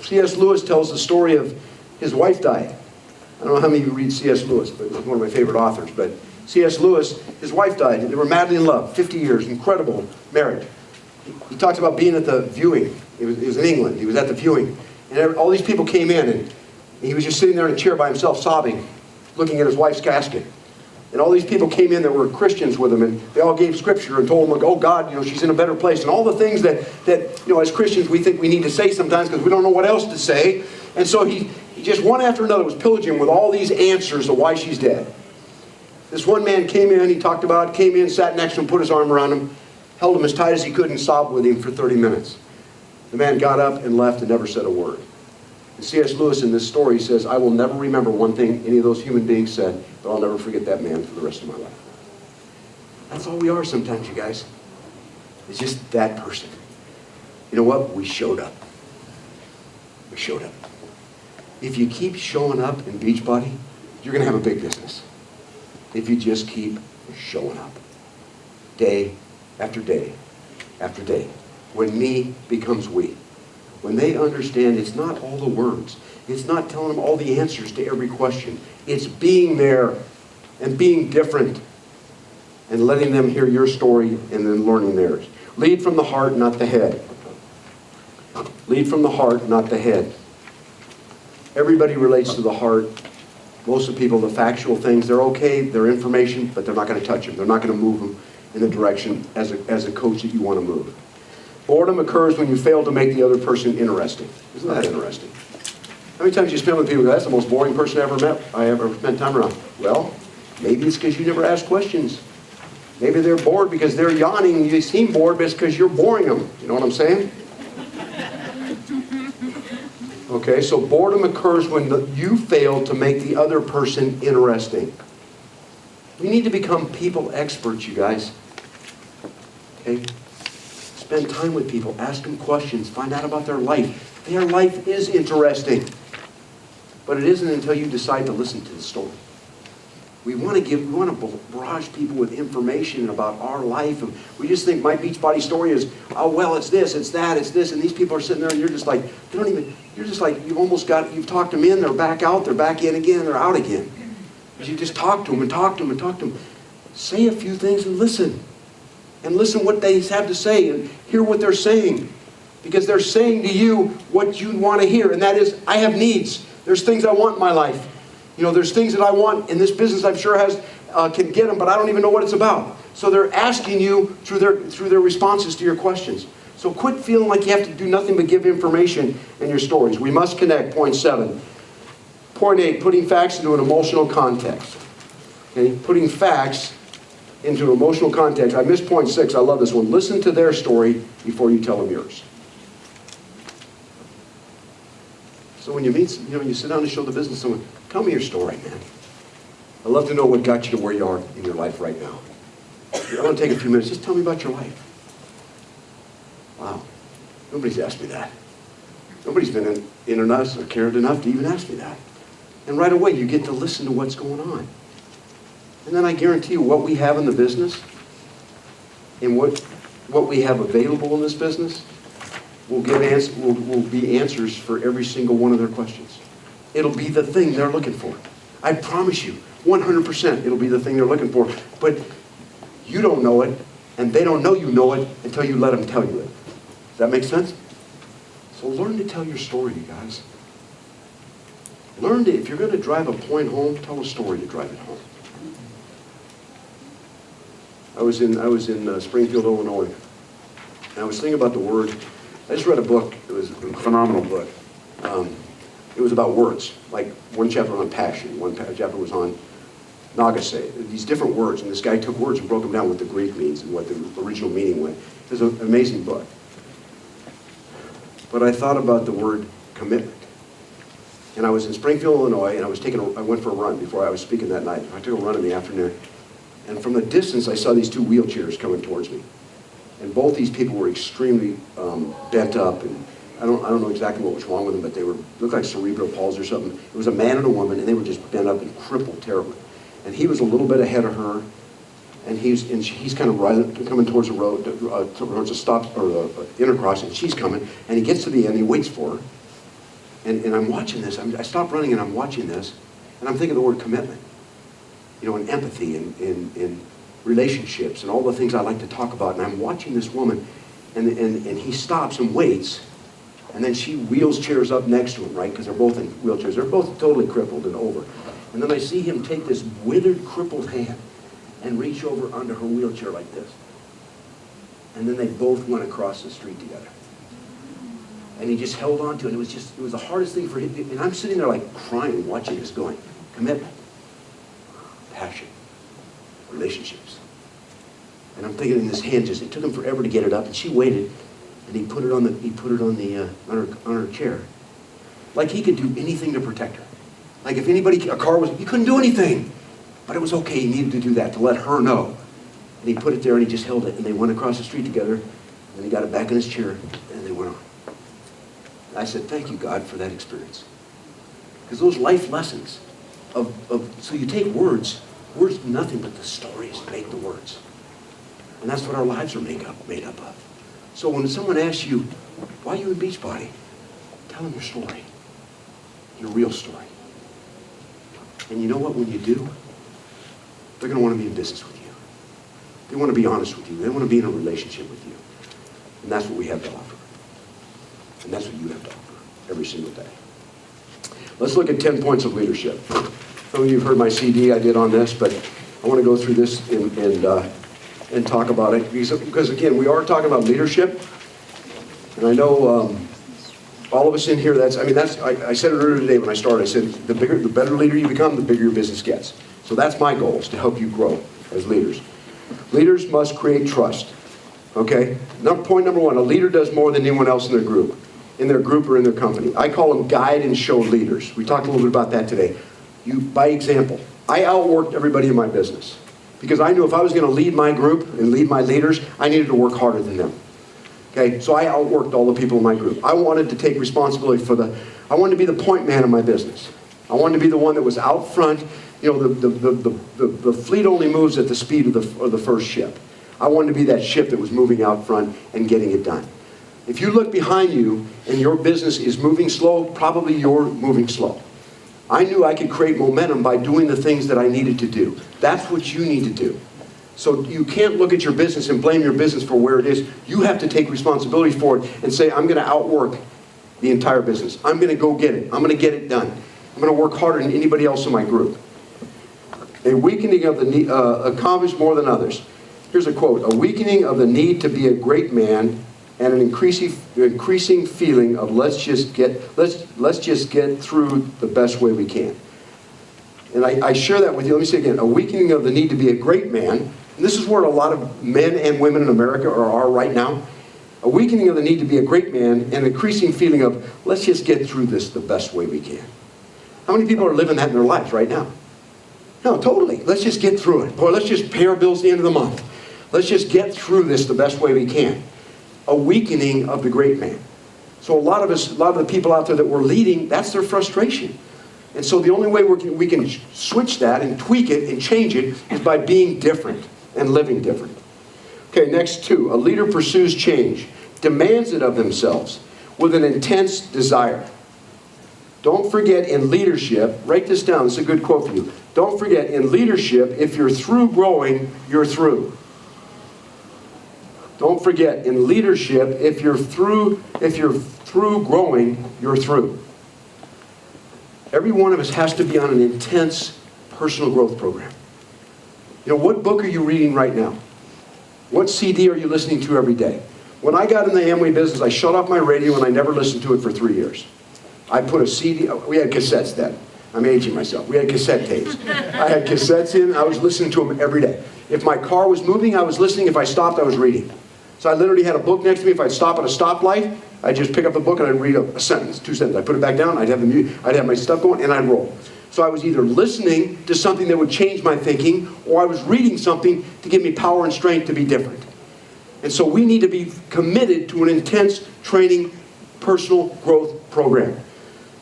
C.S. Lewis tells the story of his wife died. I don't know how many of you read C.S. Lewis, but he's one of my favorite authors. But C.S. Lewis, his wife died. They were madly in love, 50 years, incredible marriage. He talks about being at the viewing. It was in England. He was at the viewing. And all these people came in, and he was just sitting there in a chair by himself, sobbing, looking at his wife's casket. And all these people came in that were Christians with him, and they all gave scripture and told him, like, oh, God, you know, she's in a better place. And all the things that you know, as Christians, we think we need to say sometimes because we don't know what else to say. And so he just one after another was pillaging with all these answers of why she's dead. This one man came in, he talked about it, came in, sat next to him, put his arm around him, held him as tight as he could and sobbed with him for 30 minutes. The man got up and left and never said a word. And C.S. Lewis in this story says, I will never remember one thing any of those human beings said, but I'll never forget that man for the rest of my life. That's all we are sometimes, you guys. It's just that person. You know what? We showed up. We showed up. If you keep showing up in Beachbody, you're going to have a big business. If you just keep showing up. Day after day after day. When me becomes we. When they understand it's not all the words. It's not telling them all the answers to every question. It's being there and being different. And letting them hear your story and then learning theirs. Lead from the heart, not the head. Lead from the heart, not the head. Everybody relates to the heart. Most of the people, the factual things, they're okay, they're information, but they're not going to touch them. They're not going to move them in the direction as a coach that you want to move. Boredom occurs when you fail to make the other person interesting. Isn't that interesting? How many times you spend with people who go, that's the most boring person I ever met, I ever spent time around? Well, Maybe it's because you never ask questions. Maybe they're bored because they're yawning and you seem bored, but it's because you're boring them. You know what I'm saying? Okay, so boredom occurs when you fail to make the other person interesting. We need to become people experts, you guys. Okay? Spend time with people, ask them questions, find out about their life. Their life is interesting. But it isn't until you decide to listen to the story. We want to barrage people with information about our life. And we just think my Beachbody story is, oh, well, it's this, it's that, it's this. And these people are sitting there and you're just like, you've talked them in, they're back out, they're back in again, they're out again. Because you just talk to them and talk to them and talk to them. Say a few things and listen. And listen what they have to say and hear what they're saying. Because they're saying to you what you want to hear. And that is, I have needs. There's things I want in my life. You know, there's things that I want in this business I'm sure can get them, but I don't even know what it's about. So they're asking you through their responses to your questions. So quit feeling like you have to do nothing but give information in your stories. We must connect, point 7. Point 8, putting facts into an emotional context. Okay, putting facts into an emotional context. I missed point 6. I love this one. Listen to their story before you tell them yours. So when you meet, you sit down and show the business to someone, tell me your story, man. I'd love to know what got you to where you are in your life right now. I want to take a few minutes. Just tell me about your life. Wow. Nobody's asked me that. Nobody's been in us or cared enough to even ask me that. And right away, you get to listen to what's going on. And then I guarantee you what we have in the business and what we have available in this business will be answers for every single one of their questions. It'll be the thing they're looking for. I promise you, 100% it'll be the thing they're looking for. But you don't know it, and they don't know you know it until you let them tell you it. Does that make sense? So learn to tell your story, you guys. Learn to, if you're going to drive a point home, tell a story to drive it home. I was in Springfield, Illinois, and I was thinking about the word. I just read a book. It was a phenomenal book. It was about words. Like one chapter on passion, one chapter was on nagase. These different words, and this guy took words and broke them down what the Greek means and what the original meaning was. It was an amazing book. But I thought about the word commitment. And I was in Springfield, Illinois, and I went for a run before I was speaking that night. I took a run in the afternoon. And from the distance, I saw these two wheelchairs coming towards me. And both these people were extremely bent up, and I don't know exactly what was wrong with them, but they looked like cerebral palsy or something. It was a man and a woman, and they were just bent up and crippled terribly. And he was a little bit ahead of her, and he's kind of coming towards the road, towards a stop or the intercross, and she's coming, and he gets to the end, he waits for her, and I'm watching this. I stopped running, and I'm watching this, and I'm thinking of the word commitment, and empathy, and relationships, and all the things I like to talk about. And I'm watching this woman, and he stops and waits, and then she wheels chairs up next to him, right? Because they're both in wheelchairs. They're both totally crippled and over. And then I see him take this withered, crippled hand and reach over under her wheelchair like this. And then they both went across the street together. And he just held on to it. It was the hardest thing for him. And I'm sitting there like crying, watching this going, commitment, passion, relationships. And I'm thinking in this hand, it took him forever to get it up, and she waited, and he put it on her chair. Like he could do anything to protect her. Like if a car was, he couldn't do anything. But it was okay, he needed to do that, to let her know. And he put it there and he just held it, and they went across the street together, and then he got it back in his chair, and they went on. I said, thank you, God, for that experience. Because those life lessons so you take words nothing but the stories make the words. And that's what our lives are made up of. So when someone asks you, why are you in Beachbody? Tell them your story. Your real story. And you know what, when you do, they're going to want to be in business with you. They want to be honest with you. They want to be in a relationship with you. And that's what we have to offer. And that's what you have to offer every single day. Let's look at 10 points of leadership. Some of you have heard my CD I did on this, but I want to go through this and talk about it. Because again, we are talking about leadership. And I know all of us in here, I said it earlier today when I started. I said, the better leader you become, the bigger your business gets. So that's my goal, is to help you grow as leaders. Leaders must create trust. Okay? Point number one, a leader does more than anyone else in their group or in their company. I call them guide and show leaders. We talked a little bit about that today. By example, I outworked everybody in my business because I knew if I was going to lead my group and lead my leaders, I needed to work harder than them. Okay? So I outworked all the people in my group. I wanted to take responsibility I wanted to be the point man of my business. I wanted to be the one that was out front. You know, the fleet only moves at the speed of the first ship. I wanted to be that ship that was moving out front and getting it done. If you look behind you and your business is moving slow, probably you're moving slow. I knew I could create momentum by doing the things that I needed to do. That's what you need to do. So you can't look at your business and blame your business for where it is. You have to take responsibility for it and say, I'm going to outwork the entire business. I'm going to go get it. I'm going to get it done. I'm going to work harder than anybody else in my group. A weakening of the need, accomplish more than others. Here's a quote: a weakening of the need to be a great man and an increasing feeling of let's just get through the best way we can. And I share that with you. Let me say again, a weakening of the need to be a great man. And this is where a lot of men and women in America are right now. A weakening of the need to be a great man and an increasing feeling of let's just get through this the best way we can. How many people are living that in their lives right now? No, totally. Let's just get through it. Boy, let's just pay our bills at the end of the month. Let's just get through this the best way we can. A weakening of the great man. So a lot of the people out there that we're leading, that's their frustration. And so the only way we can switch that and tweak it and change it is by being different and living different. Okay, next two. A leader pursues change, demands it of themselves with an intense desire. Don't forget in leadership, write this down, it's a good quote for you. Don't forget in leadership, if you're through growing, you're through. Don't forget in leadership, if you're through growing, you're through. Every one of us has to be on an intense personal growth program. You know, what book are you reading right now? What CD are you listening to every day? When I got in the Amway business, I shut off my radio and I never listened to it for 3 years. I put a CD, we had cassettes then. I'm aging myself. We had cassette tapes. I had cassettes in, I was listening to them every day. If my car was moving, I was listening. If I stopped, I was reading. So I literally had a book next to me. If I'd stop at a stoplight, I'd just pick up the book and I'd read a sentence, 2 sentences. I'd put it back down, I'd have my stuff going, and I'd roll. So I was either listening to something that would change my thinking, or I was reading something to give me power and strength to be different. And so we need to be committed to an intense training, personal growth program.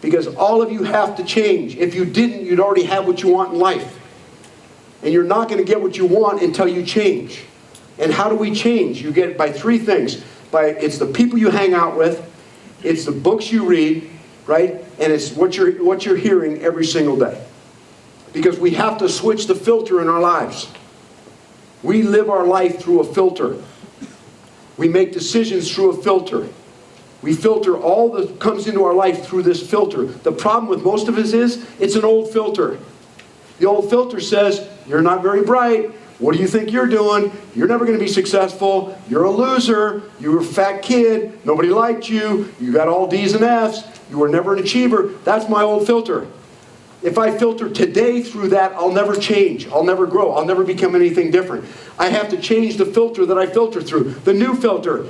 Because all of you have to change. If you didn't, you'd already have what you want in life. And you're not going to get what you want until you change. And how do we change? You get it by 3 things. It's the people you hang out with, it's the books you read, right? And it's what you're hearing every single day. Because we have to switch the filter in our lives. We live our life through a filter. We make decisions through a filter. We filter all that comes into our life through this filter. The problem with most of us is, it's an old filter. The old filter says, you're not very bright. What do you think you're doing? You're never going to be successful. You're a loser. You're a fat kid. Nobody liked you. You got all D's and F's. You were never an achiever. That's my old filter. If I filter today through that, I'll never change. I'll never grow. I'll never become anything different. I have to change the filter that I filter through. The new filter.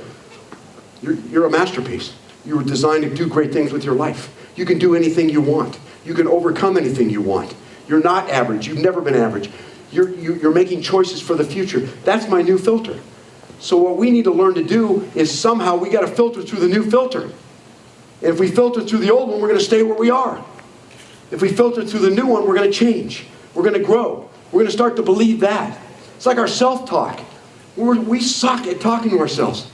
You're a masterpiece. You were designed to do great things with your life. You can do anything you want. You can overcome anything you want. You're not average. You've never been average. You're making choices for the future. That's my new filter. So what we need to learn to do is somehow we got to filter through the new filter. And if we filter through the old one, we're going to stay where we are. If we filter through the new one, we're going to change. We're going to grow. We're going to start to believe that. It's like our self-talk. We suck at talking to ourselves.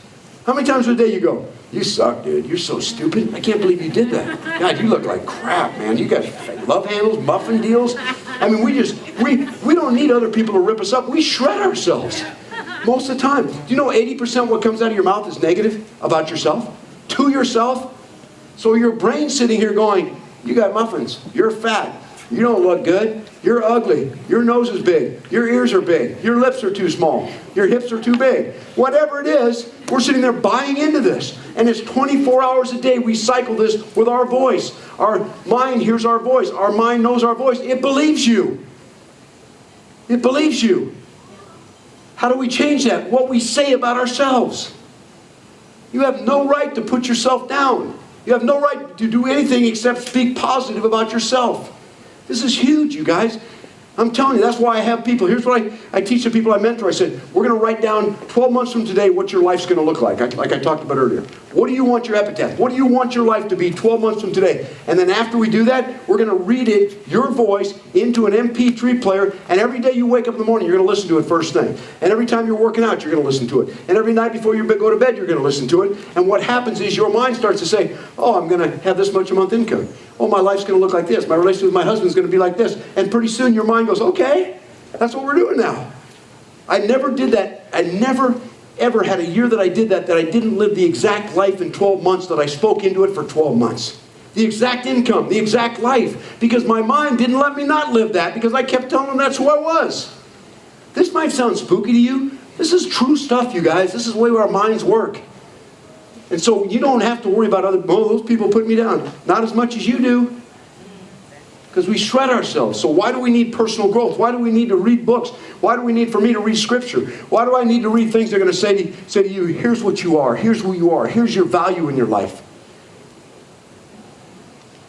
How many times a day you go, you suck, dude. You're so stupid. I can't believe you did that. God, you look like crap, man. You got love handles, muffin deals. I mean, we don't need other people to rip us up. We shred ourselves most of the time. Do you know 80% what comes out of your mouth is negative about yourself? To yourself? So your brain's sitting here going, you got muffins. You're fat. You don't look good. You're ugly. Your nose is big. Your ears are big. Your lips are too small. Your hips are too big. Whatever it is, we're sitting there buying into this. And it's 24 hours a day we cycle this with our voice. Our mind hears our voice. Our mind knows our voice. It believes you. It believes you. How do we change that? What we say about ourselves. You have no right to put yourself down. You have no right to do anything except speak positive about yourself. This is huge, you guys. I'm telling you, that's why I have people. Here's what I teach the people I mentor. I said, we're going to write down 12 months from today what your life's going to look like I talked about earlier. What do you want your epitaph? What do you want your life to be 12 months from today? And then after we do that, we're going to read it, your voice, into an MP3 player. And every day you wake up in the morning, you're going to listen to it first thing. And every time you're working out, you're going to listen to it. And every night before you go to bed, you're going to listen to it. And what happens is your mind starts to say, oh, I'm going to have this much a month income. Oh, my life's going to look like this. My relationship with my husband's going to be like this. And pretty soon your mind goes, okay, that's what we're doing now. I never did that. I never, ever had a year that I did that I didn't live the exact life in 12 months that I spoke into it for 12 months. The exact income, the exact life. Because my mind didn't let me not live that because I kept telling them that's who I was. This might sound spooky to you. This is true stuff, you guys. This is the way our minds work. And so you don't have to worry about those people put me down. Not as much as you do. Because we shred ourselves. So why do we need personal growth? Why do we need to read books? Why do we need for me to read Scripture? Why do I need to read things that are going to say to you, here's what you are, here's who you are, here's your value in your life?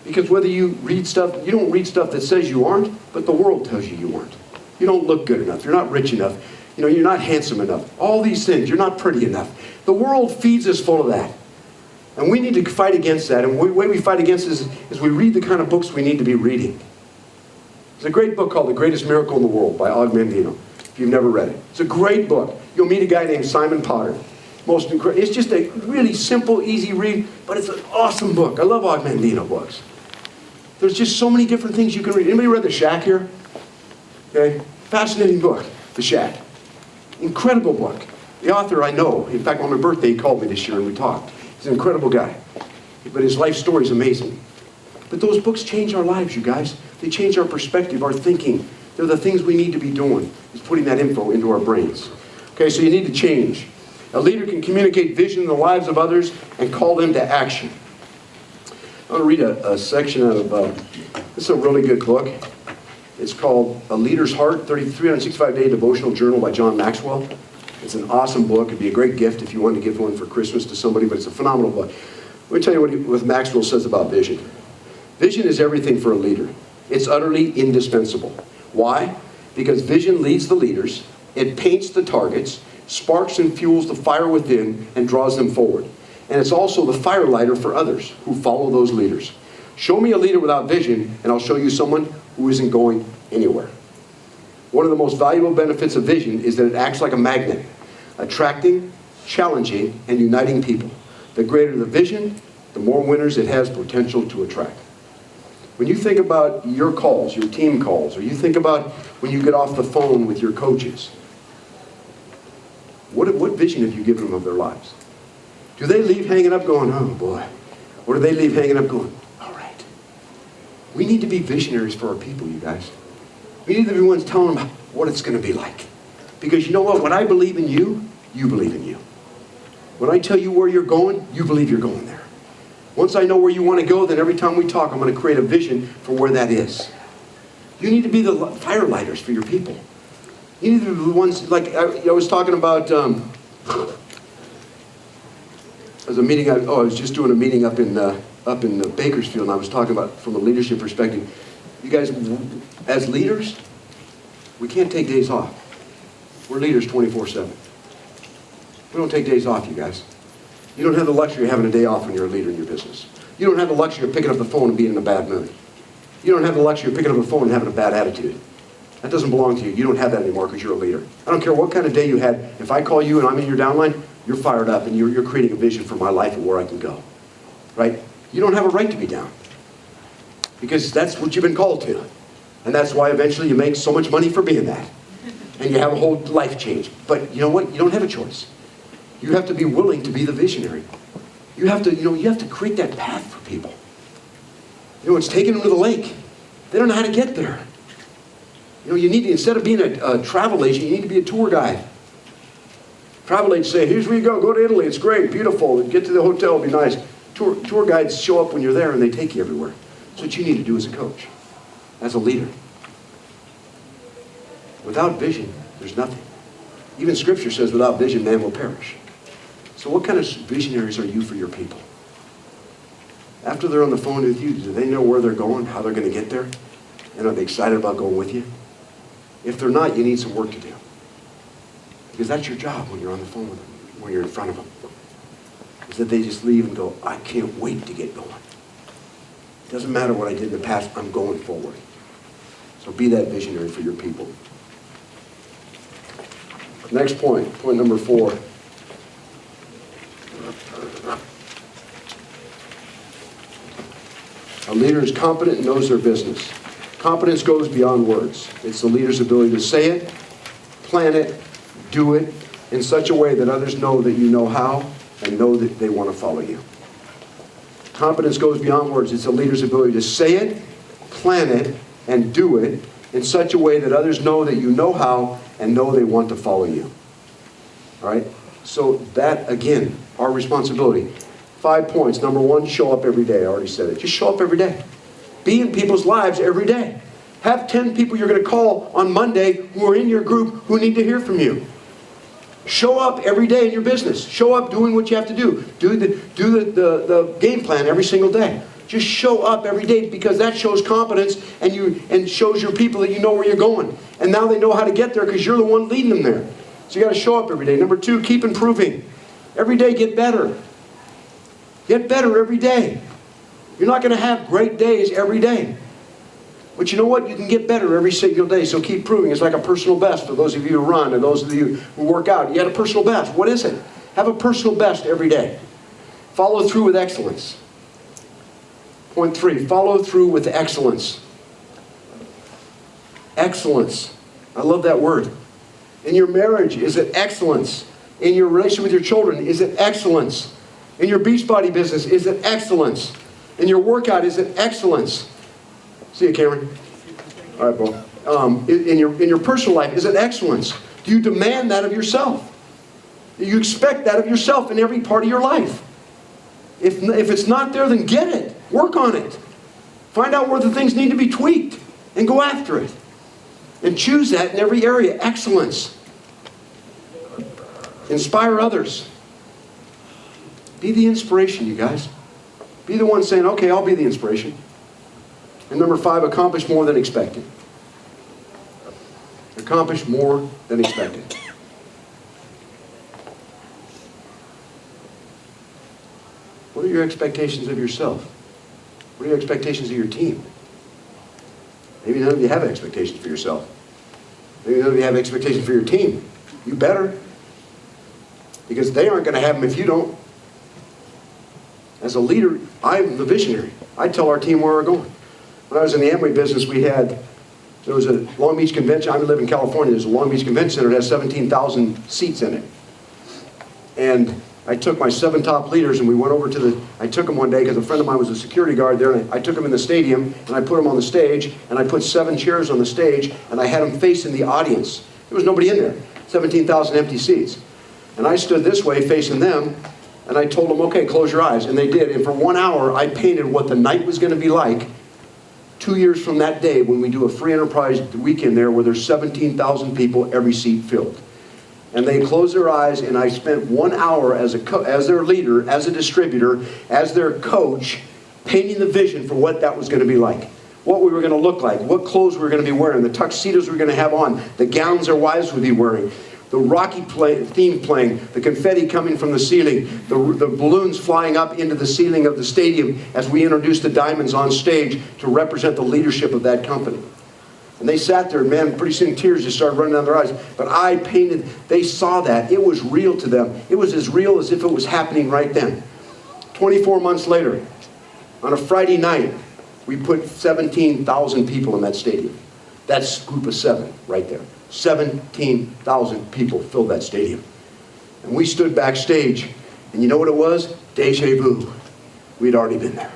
Because whether you read stuff, you don't read stuff that says you aren't, but the world tells you you aren't. You don't look good enough. You're not rich enough. You know, you're not handsome enough. All these things. You're not pretty enough. The world feeds us full of that. And we need to fight against that. And the way we fight against it is we read the kind of books we need to be reading. There's a great book called The Greatest Miracle in the World by Og Mandino, if you've never read it. It's a great book. You'll meet a guy named Simon Potter. It's just a really simple, easy read, but it's an awesome book. I love Og Mandino books. There's just so many different things you can read. Anybody read The Shack here? Okay? Fascinating book, The Shack. Incredible book. The author I know. In fact, on my birthday, he called me this year and we talked. He's an incredible guy. But his life story is amazing. But those books change our lives, you guys. They change our perspective, our thinking. They're the things we need to be doing, is putting that info into our brains. Okay, so you need to change. A leader can communicate vision in the lives of others and call them to action. I want to read a section out of, this is a really good book. It's called A Leader's Heart, 365-Day Devotional Journal by John Maxwell. It's an awesome book. It'd be a great gift if you wanted to give one for Christmas to somebody, but it's a phenomenal book. Let me tell you what Maxwell says about vision. Vision is everything for a leader. It's utterly indispensable. Why? Because vision leads the leaders, it paints the targets, sparks and fuels the fire within, and draws them forward. And it's also the fire lighter for others who follow those leaders. Show me a leader without vision, and I'll show you someone who isn't going anywhere. One of the most valuable benefits of vision is that it acts like a magnet, attracting, challenging, and uniting people. The greater the vision, the more winners it has potential to attract. When you think about your calls, your team calls, or you think about when you get off the phone with your coaches, what vision have you given them of their lives? Do they leave hanging up going, oh boy? Or do they leave hanging up going, all right? We need to be visionaries for our people, you guys. We need to be ones telling them what it's going to be like. Because you know what? When I believe in you, you believe in you. When I tell you where you're going, you believe you're going there. Once I know where you want to go, then every time we talk, I'm going to create a vision for where that is. You need to be the fire lighters for your people. You need to be the ones, like I was talking about, I was just doing a meeting up in Bakersfield, and I was talking about from a leadership perspective. You guys, as leaders, we can't take days off. We're leaders 24/7. We don't take days off, you guys. You don't have the luxury of having a day off when you're a leader in your business. You don't have the luxury of picking up the phone and being in a bad mood. You don't have the luxury of picking up the phone and having a bad attitude. That doesn't belong to you. You don't have that anymore because you're a leader. I don't care what kind of day you had. If I call you and I'm in your downline, you're fired up and you're creating a vision for my life and where I can go. Right? You don't have a right to be down. Because that's what you've been called to. And that's why eventually you make so much money for being that. And you have a whole life change. But you know what? You don't have a choice. You have to be willing to be the visionary. You have to create that path for people. It's taking them to the lake. They don't know how to get there. You need to, instead of being a travel agent, you need to be a tour guide. Travel agents say, here's where you go to Italy, it's great, beautiful, get to the hotel, it'll be nice. Tour guides show up when you're there and they take you everywhere. That's what you need to do as a coach, as a leader. Without vision, there's nothing. Even Scripture says without vision, man will perish. So what kind of visionaries are you for your people? After they're on the phone with you, do they know where they're going, how they're going to get there? And are they excited about going with you? If they're not, you need some work to do. Because that's your job when you're on the phone with them, when you're in front of them. Is that they just leave and go, I can't wait to get going. It doesn't matter what I did in the past, I'm going forward. So be that visionary for your people. Next point, point number 4. A leader is competent and knows their business. Competence goes beyond words. It's the leader's ability to say it, plan it, do it in such a way that others know that you know how and know that they want to follow you. Competence goes beyond words. It's a leader's ability to say it, plan it, and do it in such a way that others know that you know how and know they want to follow you. All right? So that, again, our responsibility. 5 points. Number 1, show up every day. I already said it. Just show up every day. Be in people's lives every day. Have 10 people you're going to call on Monday who are in your group who need to hear from you. Show up every day in your business. Show up doing what you have to do. Do the game plan every single day. Just show up every day, because that shows competence and shows your people that you know where you're going. And now they know how to get there because you're the one leading them there. So you got to show up every day. Number 2, keep improving. Every day get better. Get better every day. You're not going to have great days every day. But you know what? You can get better every single day, so keep proving. It's like a personal best for those of you who run and those of you who work out. You got a personal best. What is it? Have a personal best every day. Follow through with excellence. Point 3, follow through with excellence. Excellence. I love that word. In your marriage, is it excellence? In your relationship with your children, is it excellence? In your Beachbody business, is it excellence? In your workout, is it excellence? See you, Cameron. All right, bro. In your personal life, is it excellence? Do you demand that of yourself? Do you expect that of yourself in every part of your life? If it's not there, then get it. Work on it. Find out where the things need to be tweaked and go after it. And choose that in every area. Excellence. Inspire others. Be the inspiration, you guys. Be the one saying, okay, I'll be the inspiration. And number 5, accomplish more than expected. Accomplish more than expected. What are your expectations of yourself? What are your expectations of your team? Maybe none of you have expectations for yourself. Maybe none of you have expectations for your team. You better. Because they aren't going to have them if you don't. As a leader, I'm the visionary. I tell our team where we're going. When I was in the Amway business, there was a Long Beach convention. I live in California. There's a Long Beach Convention Center that has 17,000 seats in it. And I took my 7 top leaders and we went over to I took them one day because a friend of mine was a security guard there, and I took them in the stadium and I put them on the stage, and I put 7 chairs on the stage and I had them facing the audience. There was nobody in there. 17,000 empty seats. And I stood this way facing them, and I told them, okay, close your eyes. And they did. And for 1 hour, I painted what the night was going to be like 2 years from that day when we do a free enterprise weekend there where there's 17,000 people, every seat filled. And they closed their eyes, and I spent 1 hour as their leader, as a distributor, as their coach, painting the vision for what that was going to be like. What we were going to look like, what clothes we were going to be wearing, the tuxedos we were going to have on, the gowns their wives would be wearing, the Rocky theme playing, the confetti coming from the ceiling, the balloons flying up into the ceiling of the stadium as we introduced the diamonds on stage to represent the leadership of that company. And they sat there, and man, pretty soon tears just started running down their eyes. But I painted, they saw that. It was real to them. It was as real as if it was happening right then. 24 months later, on a Friday night, we put 17,000 people in that stadium. That's a group of 7 right there. 17,000 people filled that stadium. And we stood backstage, and you know what it was? Deja vu. We'd already been there.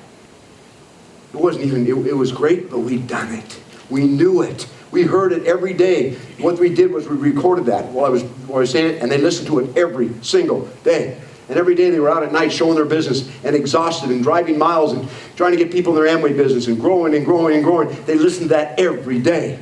It wasn't even, it was great, but we'd done it. We knew it. We heard it every day. What we did was we recorded that while I was saying it, and they listened to it every single day. And every day they were out at night showing their business and exhausted and driving miles and trying to get people in their Amway business and growing and growing and growing. They listened to that every day.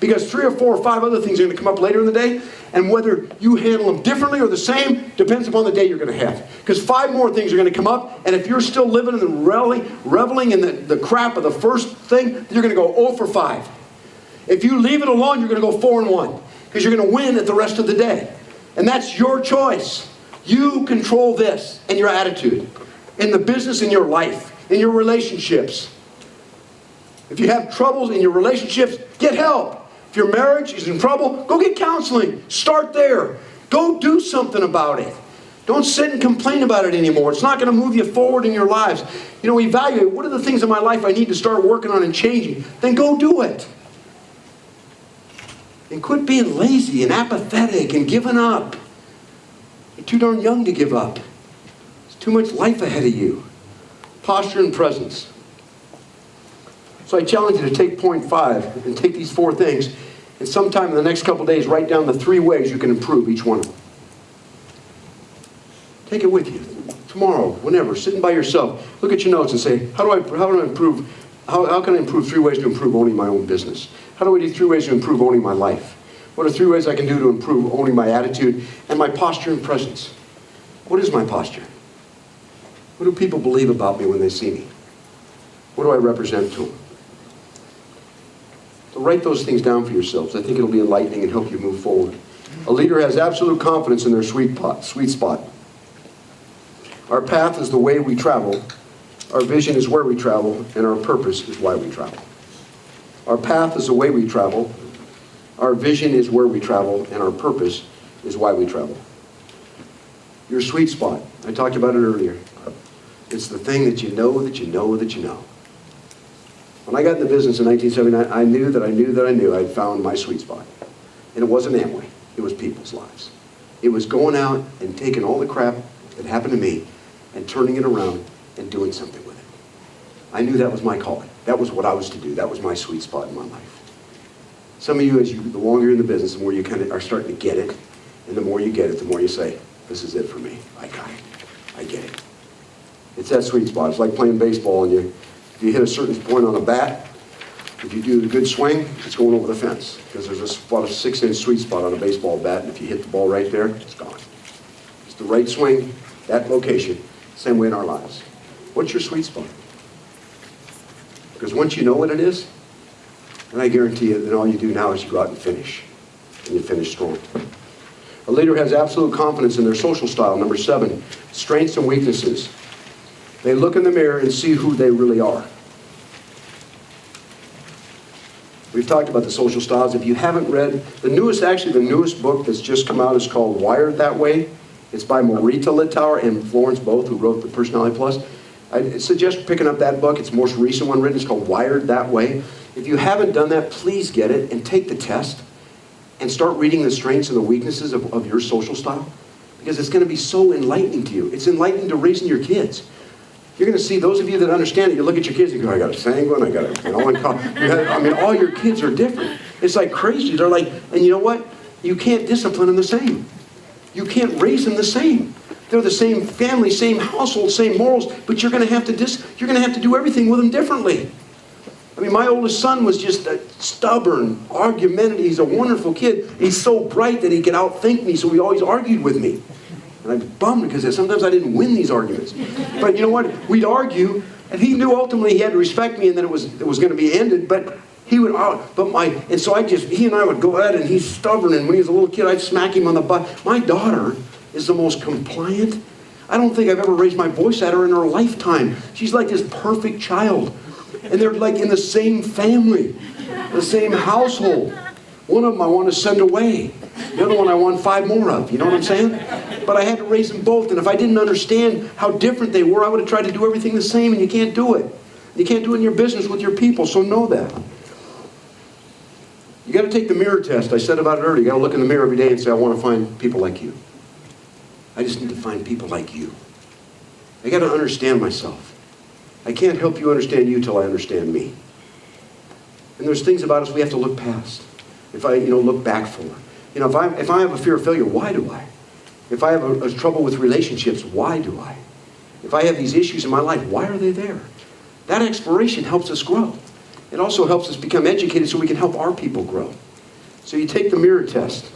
Because 3 or 4 or 5 other things are going to come up later in the day, and whether you handle them differently or the same depends upon the day you're going to have. Because 5 more things are going to come up, and if you're still living and reveling in the crap of the first thing, you're going to go 0 for 5. If you leave it alone, you're going to go 4 and 1. Because you're going to win at the rest of the day. And that's your choice. You control this and your attitude. In the business, in your life, in your relationships. If you have troubles in your relationships, get help. If your marriage is in trouble, go get counseling. Start there. Go do something about it. Don't sit and complain about it anymore. It's not going to move you forward in your lives. You know, evaluate, what are the things in my life I need to start working on and changing? Then go do it. And quit being lazy and apathetic and giving up. You're too darn young to give up. There's too much life ahead of you. Posture and presence. So I challenge you to take point 5 and take these 4 things, and sometime in the next couple days write down the 3 ways you can improve each one of them. Take it with you. Tomorrow, whenever, sitting by yourself, look at your notes and say, how can I improve 3 ways to improve owning my own business? How do I do 3 ways to improve owning my life? What are 3 ways I can do to improve owning my attitude and my posture and presence? What is my posture? What do people believe about me when they see me? What do I represent to them? So write those things down for yourselves. I think it'll be enlightening and help you move forward. A leader has absolute confidence in their sweet spot. Our path is the way we travel. Our vision is where we travel, and our purpose is why we travel. Our path is the way we travel. Our vision is where we travel, and our purpose is why we travel. Your sweet spot. I talked about it earlier. It's the thing that you know that you know that you know. When I got in the business in 1979, I knew I'd found my sweet spot. And it wasn't Amway. It was people's lives. It was going out and taking all the crap that happened to me and turning it around and doing something with it. I knew that was my calling. That was what I was to do. That was my sweet spot in my life. Some of you, the longer you're in the business, the more you kind of are starting to get it. And the more you get it, the more you say, this is it for me. I got it. I get it. It's that sweet spot. It's like playing baseball, and if you hit a certain point on a bat, if you do a good swing, it's going over the fence. Because there's about a 6-inch sweet spot on a baseball bat, and if you hit the ball right there, it's gone. It's the right swing, that location, same way in our lives. What's your sweet spot? Because once you know what it is, then I guarantee you that all you do now is you go out and finish. And you finish strong. A leader has absolute confidence in their social style. Number 7, strengths and weaknesses. They look in the mirror and see who they really are. We've talked about the social styles. If you haven't read, the newest book that's just come out is called Wired That Way. It's by Marita Littauer and Florence Both, who wrote the Personality Plus. I suggest picking up that book. It's the most recent one written. It's called Wired That Way. If you haven't done that, please get it and take the test and start reading the strengths and the weaknesses of your social style, because it's going to be so enlightening to you. It's enlightening to raising your kids. You're going to see, those of you that understand it, you look at your kids and go, I got a sanguine, I got a, all your kids are different. It's like crazy. They're like, and you know what? You can't discipline them the same. You can't raise them the same. They're the same family, same household, same morals, but you're going to have to do everything with them differently. I mean, my oldest son was just a stubborn, argumentative. He's a wonderful kid. He's so bright that he could outthink me, so he always argued with me. And I'm bummed because sometimes I didn't win these arguments. But you know what? We'd argue, and he knew ultimately he had to respect me, and then it was going to be ended. But he would, and so he and I would go at it, and he's stubborn. And when he was a little kid, I'd smack him on the butt. My daughter is the most compliant. I don't think I've ever raised my voice at her in her lifetime. She's like this perfect child. And they're like in the same family, the same household. One of them I want to send away. The other one I want 5 more of. You know what I'm saying? But I had to raise them both. And if I didn't understand how different they were, I would have tried to do everything the same, and you can't do it. You can't do it in your business with your people, so know that. You got to take the mirror test. I said about it earlier. You got to look in the mirror every day and say, I want to find people like you. I just need to find people like you. I got to understand myself. I can't help you understand you till I understand me. And there's things about us we have to look past. If I, look back for. If I have a fear of failure, why do I? If I have a trouble with relationships, why do I? If I have these issues in my life, why are they there? That exploration helps us grow. It also helps us become educated so we can help our people grow. So you take the mirror test.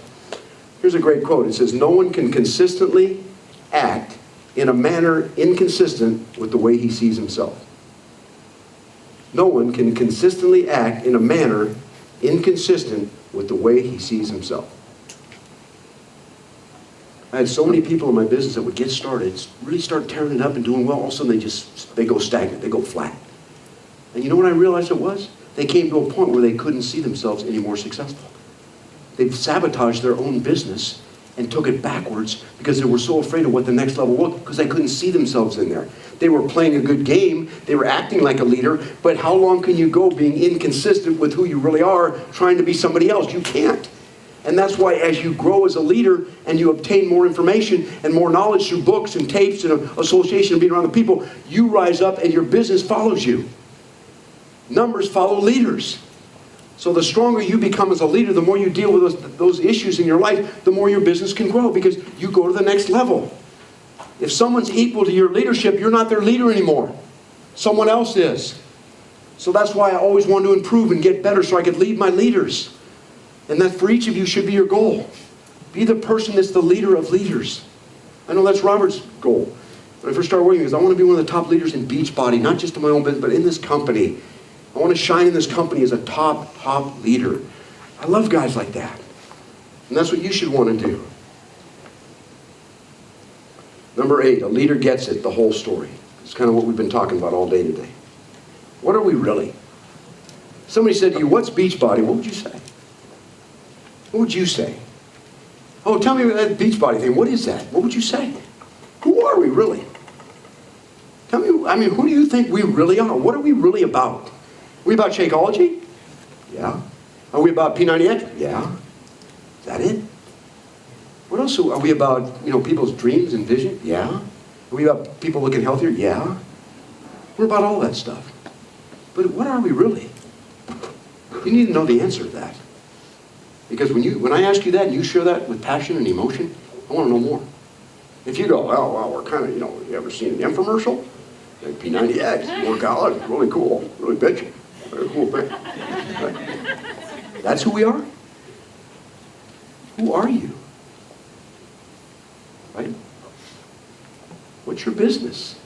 Here's a great quote. It says, no one can consistently act in a manner inconsistent with the way he sees himself. No one can consistently act in a manner inconsistent with the way he sees himself. I had so many people in my business that would get started, really start tearing it up and doing well, all of a sudden they go stagnant, they go flat. And you know what I realized it was? They came to a point where they couldn't see themselves any more successful. They've sabotaged their own business and took it backwards because they were so afraid of what the next level was, because they couldn't see themselves in there. They were playing a good game, they were acting like a leader, but how long can you go being inconsistent with who you really are, trying to be somebody else? You can't. And that's why as you grow as a leader and you obtain more information and more knowledge through books and tapes and association and being around the people, you rise up and your business follows you. Numbers follow leaders. So the stronger you become as a leader, the more you deal with those issues in your life, the more your business can grow because you go to the next level. If someone's equal to your leadership, you're not their leader anymore. Someone else is. So that's why I always want to improve and get better so I could lead my leaders. And that for each of you should be your goal. Be the person that's the leader of leaders. I know that's Robert's goal. When I first started working, I want to be one of the top leaders in Beachbody, not just in my own business, but in this company. I want to shine in this company as a top leader. I love guys like that. And that's what you should want to do. Number 8, a leader gets it, the whole story. It's kind of what we've been talking about all day today. What are we really? Somebody said to you, what's Beachbody? What would you say? What would you say? Oh, tell me that Beachbody thing. What is that? What would you say? Who are we really? Tell me, who do you think we really are? What are we really about? Are we about Shakeology? Yeah. Are we about P90X? Yeah. Is that it? What else are we about? People's dreams and vision? Yeah. Are we about people looking healthier? Yeah. We're about all that stuff. But what are we really? You need to know the answer to that. Because when I ask you that and you share that with passion and emotion, I want to know more. If you go, oh, well, we're kind of, you ever seen an infomercial? Like P90X, work out, it's really cool, really bitchy. Very cool thing. Right? That's who we are? Who are you? Right? What's your business?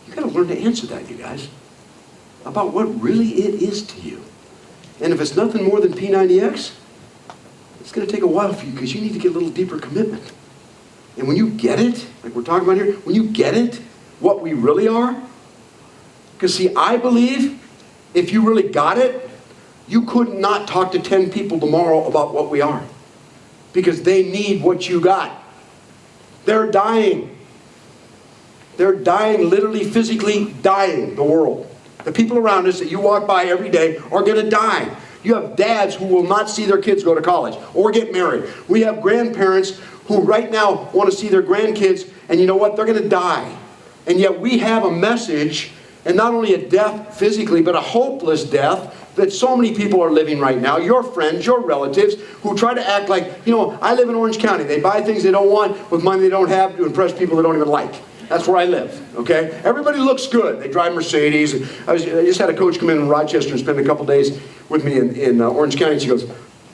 You got to learn to answer that, you guys. About what really it is to you. And if it's nothing more than P90X, it's going to take a while for you because you need to get a little deeper commitment. And when you get it, like we're talking about here, when you get it, what we really are, because see, I believe if you really got it, you could not talk to 10 people tomorrow about what we are. Because they need what you got. They're dying. They're dying, literally, physically dying, the world. The people around us that you walk by every day are going to die. You have dads who will not see their kids go to college or get married. We have grandparents who right now want to see their grandkids, and you know what? They're going to die. And yet we have a message, and not only a death physically, but a hopeless death that so many people are living right now. Your friends, your relatives, who try to act like, I live in Orange County. They buy things they don't want with money they don't have to impress people they don't even like. That's where I live, okay? Everybody looks good. They drive Mercedes. I just had a coach come in Rochester and spend a couple days with me in Orange County. And she goes,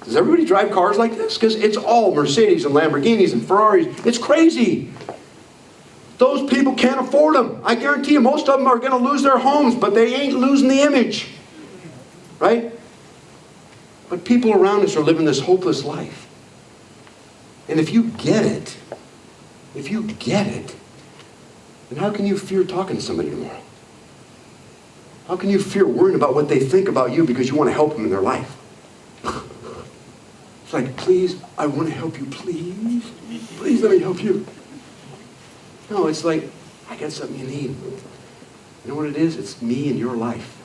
does everybody drive cars like this? Because it's all Mercedes and Lamborghinis and Ferraris. It's crazy. Those people can't afford them. I guarantee you most of them are going to lose their homes, but they ain't losing the image. Right? But people around us are living this hopeless life. And if you get it, then how can you fear talking to somebody tomorrow? How can you fear worrying about what they think about you because you want to help them in their life? It's like, please, I want to help you, please. Please let me help you. No, it's like, I got something you need. You know what it is? It's me and your life.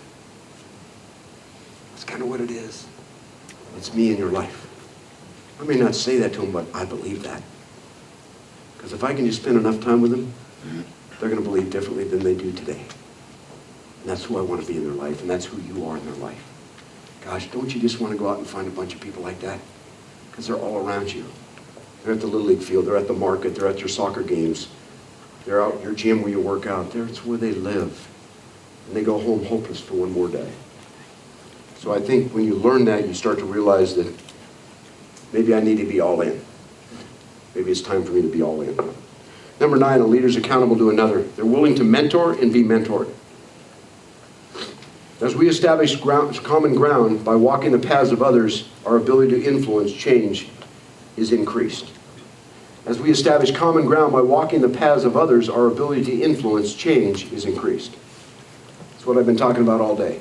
That's kind of what it is. It's me and your life. I may not say that to them, but I believe that. Because if I can just spend enough time with them, they're going to believe differently than they do today. And that's who I want to be in their life, and that's who you are in their life. Gosh, don't you just want to go out and find a bunch of people like that? Because they're all around you. They're at the Little League field, they're at the market, they're at your soccer games. They're out in your gym where you work out. That's where they live. And they go home hopeless for one more day. So I think when you learn that, you start to realize that maybe I need to be all in. Maybe it's time for me to be all in. Number 9, a leader's accountable to another. They're willing to mentor and be mentored. As we establish common ground by walking the paths of others, our ability to influence change is increased. As we establish common ground by walking the paths of others, our ability to influence change is increased. That's what I've been talking about all day.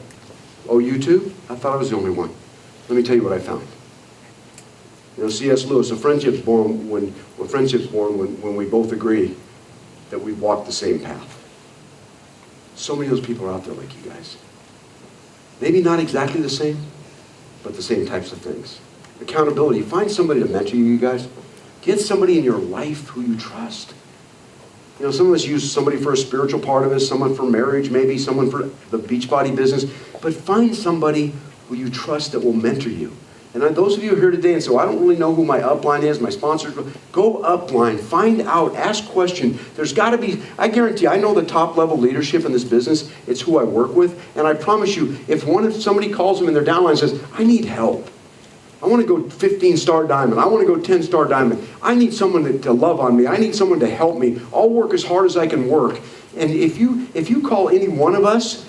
Oh, you too? I thought I was the only one. Let me tell you what I found. You know, C.S. Lewis, a friendship's born when we both agree that we've walked the same path. So many of those people are out there like you guys. Maybe not exactly the same, but the same types of things. Accountability. Find somebody to mentor you guys. Get somebody in your life who you trust. You know, some of us use somebody for a spiritual part of us, someone for marriage, maybe someone for the Beachbody business. But find somebody who you trust that will mentor you. And those of you here today and say, well, I don't really know who my upline is, my sponsors, go upline, find out, ask questions. There's got to be, I guarantee, I know the top level leadership in this business. It's who I work with. And I promise you, if somebody calls them in their downline and says, I need help. I want to go 15-star diamond. I want to go 10-star diamond. I need someone to love on me. I need someone to help me. I'll work as hard as I can work. And if you call any one of us,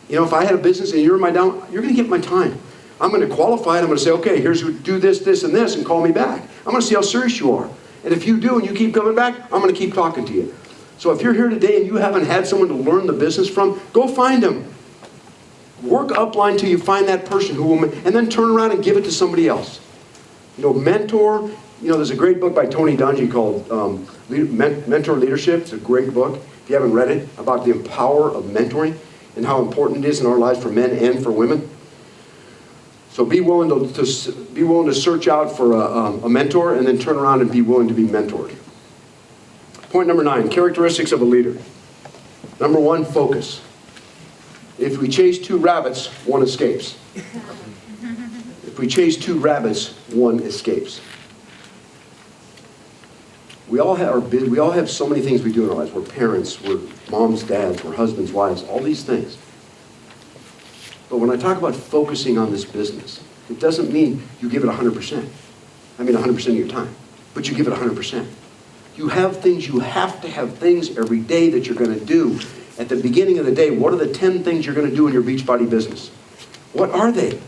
you know, if I had a business and you're in my down, you're going to get my time. I'm going to qualify it. I'm going to say, okay, here's do this, this, and this, and call me back. I'm going to see how serious you are. And if you do and you keep coming back, I'm going to keep talking to you. So if you're here today and you haven't had someone to learn the business from, go find them. Work upline till you find that person who will, and then turn around and give it to somebody else. You know, mentor. You know, there's a great book by Tony Dungy called Mentor Leadership. It's a great book. If you haven't read it, about the power of mentoring and how important it is in our lives for men and for women. So be willing to search out for a mentor, and then turn around and be willing to be mentored. Point number 9, characteristics of a leader. Number 1, focus. If we chase 2 rabbits, one escapes. If we chase 2 rabbits, one escapes. We all have so many things we do in our lives. We're parents, we're moms, dads, we're husbands, wives, all these things. But when I talk about focusing on this business, it doesn't mean you give it 100%. I mean 100% of your time. But you give it 100%. You have to have things every day that you're going to do. At the beginning of the day, what are the 10 things you're going to do in your Beachbody business? What are they?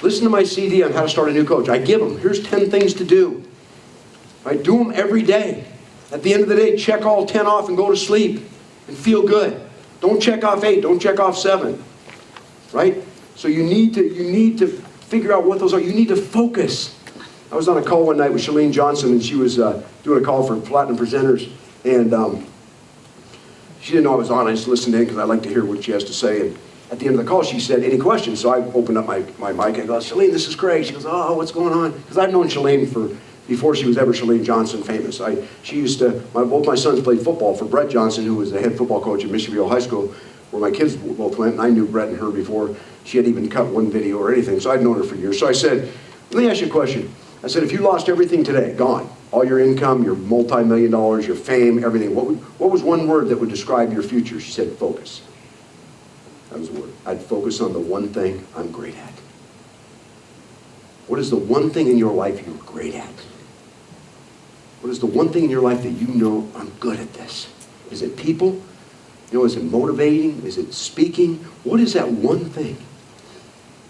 Listen to my CD on how to start a new coach. I give them, here's 10 things to do. Right? Do them every day. At the end of the day, check all 10 off and go to sleep and feel good. Don't check off 8, don't check off 7. Right? So you need to figure out what those are. You need to focus. I was on a call one night with Chalene Johnson, and she was doing a call for Platinum Presenters, and she didn't know I was on. I just listened in because I like to hear what she has to say. And at the end of the call, she said, any questions? So I opened up my mic and I go, Chalene, this is Craig. She goes, oh, what's going on? Because I've known Chalene before she was ever Chalene Johnson famous. Both my sons played football for Brett Johnson, who was the head football coach at Mission Viejo High School, where my kids both went, and I knew Brett and her before she had even cut one video or anything, so I'd known her for years. So I said, let me ask you a question. I said, if you lost everything today, gone, all your income, your multi-million dollars, your fame, everything, what was one word that would describe your future? She said, focus. That was the word. I'd focus on the one thing I'm great at. What is the one thing in your life you're great at? What is the one thing in your life that you know, I'm good at this? Is it people? You know, is it motivating? Is it speaking? What is that one thing?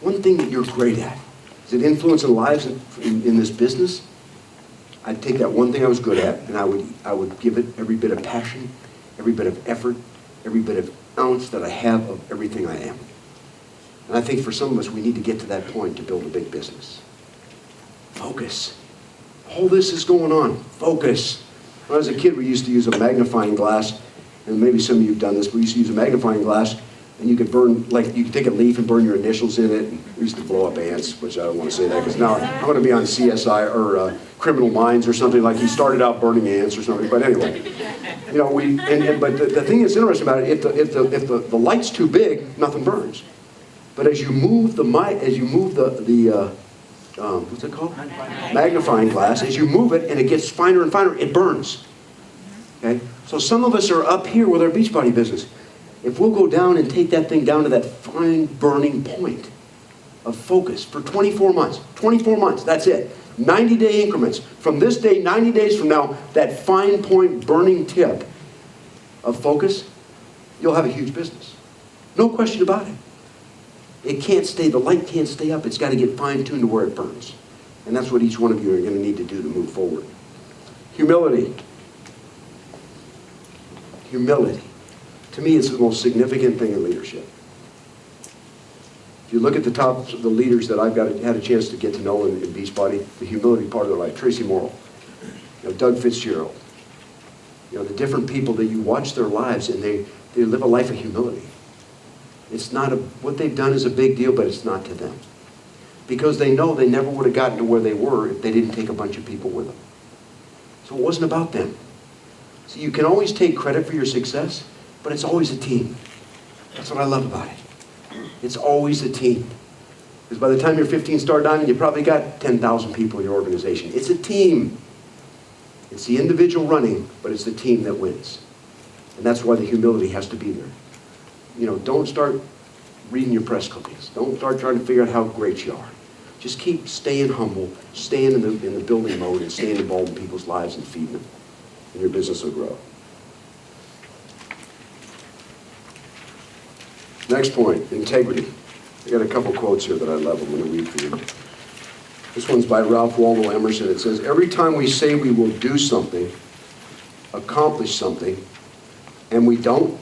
One thing that you're great at. Is it influencing lives in this business? I'd take that one thing I was good at, and I would give it every bit of passion, every bit of effort, every bit of ounce that I have of everything I am. And I think for some of us, we need to get to that point to build a big business. Focus. All this is going on. Focus. When I was a kid, we used to use a magnifying glass. And maybe some of you have done this, but we used to use a magnifying glass, and you could take a leaf and burn your initials in it. And we used to blow up ants, which I don't want to say that, because now I'm going to be on CSI or Criminal Minds or something, like he started out burning ants or something. But anyway, you know, but the thing that's interesting about it, if the light's too big, nothing burns. But as you move the what's it called? Magnifying glass, as you move it and it gets finer and finer, it burns. Okay? So some of us are up here with our Beachbody business. If we'll go down and take that thing down to that fine burning point of focus for 24 months, that's it. 90-day increments. From this day, 90 days from now, that fine point burning tip of focus, you'll have a huge business. No question about it. It can't stay, the light can't stay up. It's got to get fine-tuned to where it burns. And that's what each one of you are going to need to do to move forward. Humility. Humility. To me, it's the most significant thing in leadership. If you look at the top of the leaders that I've had a chance to get to know in Beachbody, the humility part of their life, Tracy Morrill, Doug Fitzgerald, the different people that you watch their lives and they live a life of humility. It's not what they've done is a big deal, but it's not to them. Because they know they never would have gotten to where they were if they didn't take a bunch of people with them. So it wasn't about them. So you can always take credit for your success, but it's always a team. That's what I love about it. It's always a team. Because by the time you're 15-star diamond, you probably got 10,000 people in your organization. It's a team. It's the individual running, but it's the team that wins. And that's why the humility has to be there. Don't start reading your press clippings. Don't start trying to figure out how great you are. Just keep staying humble, staying in the building mode, and staying involved in people's lives and feeding them. And your business will grow. Next point, integrity. I got a couple quotes here that I love. I'm going to read for you. This one's by Ralph Waldo Emerson. It says, every time we say we will do something, accomplish something, and we don't,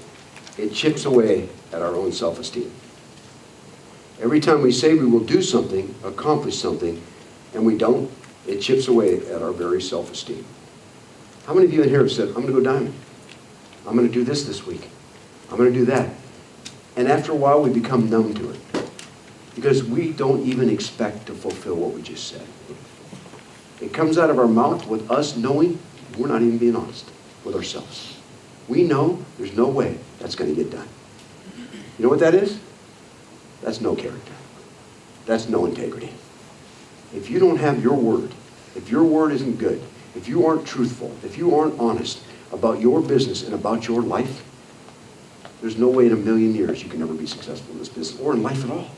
it chips away at our own self-esteem. Every time we say we will do something, accomplish something, and we don't, it chips away at our very self-esteem. How many of you in here have said, I'm going to go diamond. I'm going to do this week. I'm going to do that. And after a while, we become numb to it. Because we don't even expect to fulfill what we just said. It comes out of our mouth with us knowing we're not even being honest with ourselves. We know there's no way that's going to get done. You know what that is? That's no character. That's no integrity. If you don't have your word, if your word isn't good, if you aren't truthful, if you aren't honest about your business and about your life, there's no way in a million years you can ever be successful in this business or in life at all.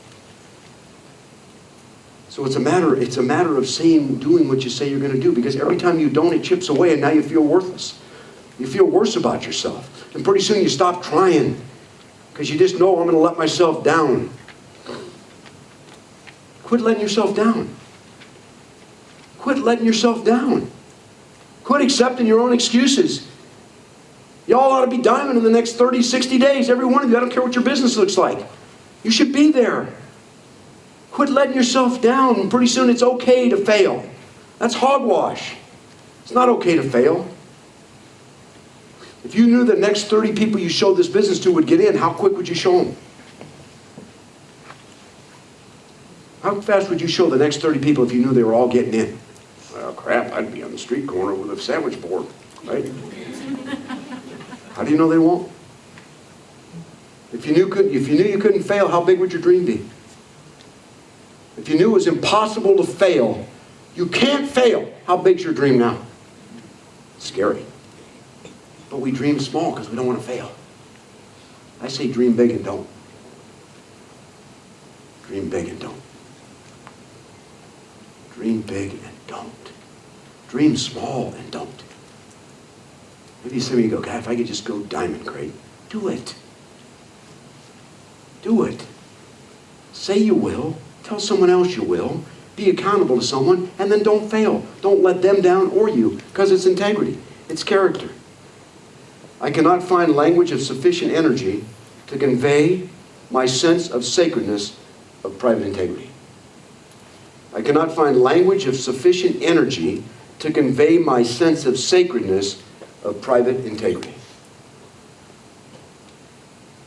So it's a matter of doing what you say you're going to do, because every time you don't, it chips away and now you feel worthless. You feel worse about yourself. And pretty soon you stop trying because you just know I'm going to let myself down. Quit letting yourself down. Quit letting yourself down. Quit accepting your own excuses. Y'all ought to be diamond in the next 30, 60 days. Every one of you. I don't care what your business looks like. You should be there. Quit letting yourself down, and pretty soon it's okay to fail. That's hogwash. It's not okay to fail. If you knew the next 30 people you showed this business to would get in, how quick would you show them? How fast would you show the next 30 people if you knew they were all getting in? Well, crap, I'd be on the street corner with a sandwich board, right? How do you know they won't? If you knew you couldn't fail, how big would your dream be? If you knew it was impossible to fail, you can't fail, how big's your dream now? It's scary. But we dream small because we don't want to fail. I say dream big and don't. Dream big and don't. Dream big and don't. Dream small and don't. Maybe some of you go, God, if I could just go diamond, great. Do it. Do it. Say you will. Tell someone else you will. Be accountable to someone, and then don't fail. Don't let them down or you, because it's integrity. It's character. I cannot find language of sufficient energy to convey my sense of sacredness of private integrity. I cannot find language of sufficient energy to convey my sense of sacredness of private integrity.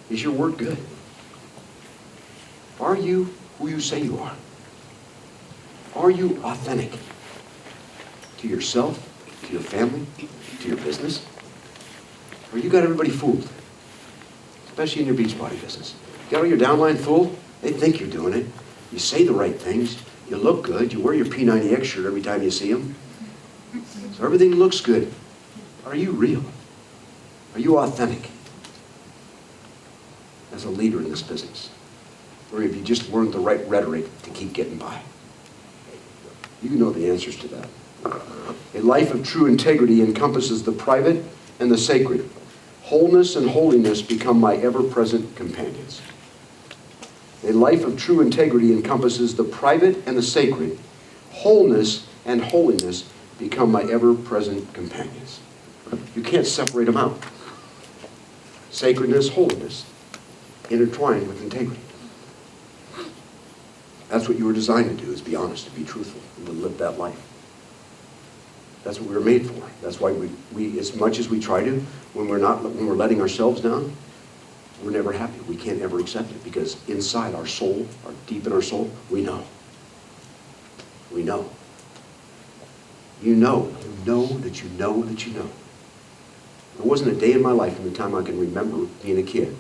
Is your word good? Are you who you say you are? Are you authentic to yourself, to your family, to your business? Or you got everybody fooled? Especially in your Beachbody business. You got all your downline fooled? They think you're doing it. You say the right things. You look good. You wear your P90X shirt every time you see them. So everything looks good. Are you real? Are you authentic as a leader in this business? Or have you just learned the right rhetoric to keep getting by? You know the answers to that. A life of true integrity encompasses the private and the sacred. Wholeness and holiness become my ever-present companions. A life of true integrity encompasses the private and the sacred. Wholeness and holiness become my ever-present companions. You can't separate them out. Sacredness, holiness, intertwined with integrity. That's what you were designed to do, is be honest, to be truthful, and to live that life. That's what we were made for. That's why we as much as we try to, when we're letting ourselves down, we're never happy. We can't ever accept it, because inside our soul, deep in our soul, we know. We know. You know that you know that you know. There wasn't a day in my life from the time I can remember being a kid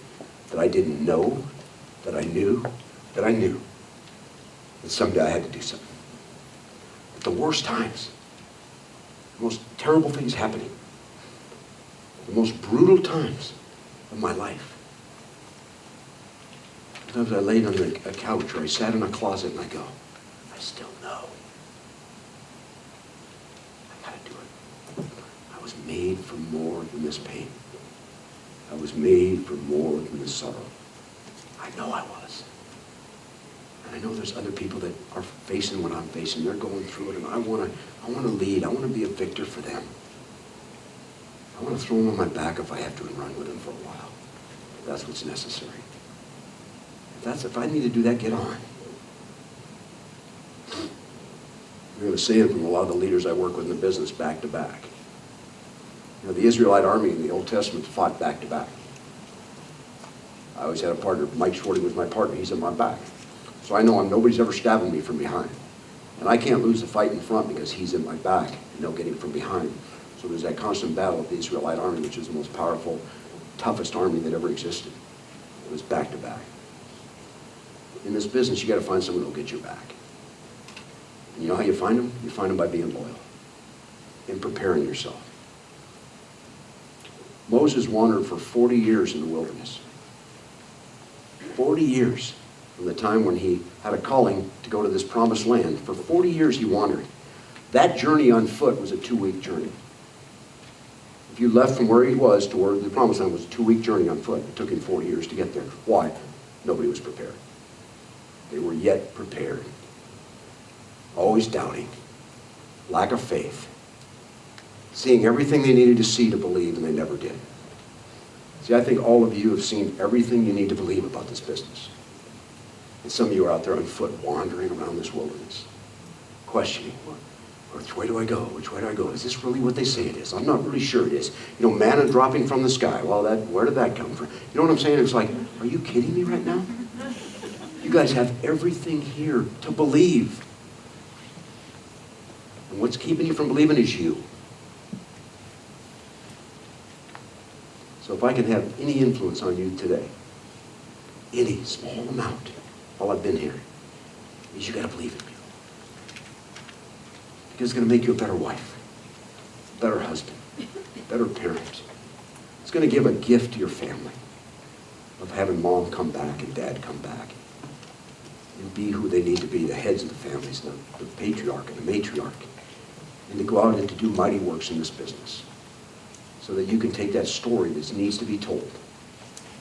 that I didn't know, that I knew, that I knew that someday I had to do something. At the worst times, the most terrible things happening, the most brutal times of my life. Sometimes I laid on a couch or I sat in a closet and I go, I still know. I gotta do it. I was made for more than this pain. I was made for more than this sorrow. I know I was. And I know there's other people that are facing what I'm facing. They're going through it, and I want to lead. I want to be a victor for them. I want to throw them on my back if I have to and run with them for a while. That's what's necessary. If I need to do that, get on. You're going to see it from a lot of the leaders I work with in the business back to back. You know, the Israelite army in the Old Testament fought back to back. I always had a partner. Mike Shorty was my partner. He's in my back. So I know nobody's ever stabbing me from behind. And I can't lose the fight in front because he's in my back and they'll get him from behind. So there's that constant battle of the Israelite army, which is the most powerful, toughest army that ever existed. It was back to back. In this business, you got to find someone who'll get your back. And you know how you find them? You find them by being loyal and preparing yourself. Moses wandered for 40 years in the wilderness. 40 years from the time when he had a calling to go to this promised land. For 40 years he wandered. That journey on foot was a 2-week journey. If you left from where he was to where the promised land was a 2-week journey on foot. It took him 40 years to get there. Why? Nobody was prepared. They were yet prepared. Always doubting. Lack of faith. Seeing everything they needed to see to believe, and they never did. See, I think all of you have seen everything you need to believe about this business. And some of you are out there on foot wandering around this wilderness, questioning, which way do I go? Which way do I go? Is this really what they say it is? I'm not really sure it is. You know, manna dropping from the sky. Well, where did that come from? You know what I'm saying? It's like, are you kidding me right now? You guys have everything here to believe. And what's keeping you from believing is you. So if I can have any influence on you today, any small amount, while I've been here, is you got to believe in me. Because it's going to make you a better wife, a better husband, a better parent. It's going to give a gift to your family of having mom come back and dad come back and be who they need to be, the heads of the families, the patriarch and the matriarch, and to go out and to do mighty works in this business so that you can take that story that needs to be told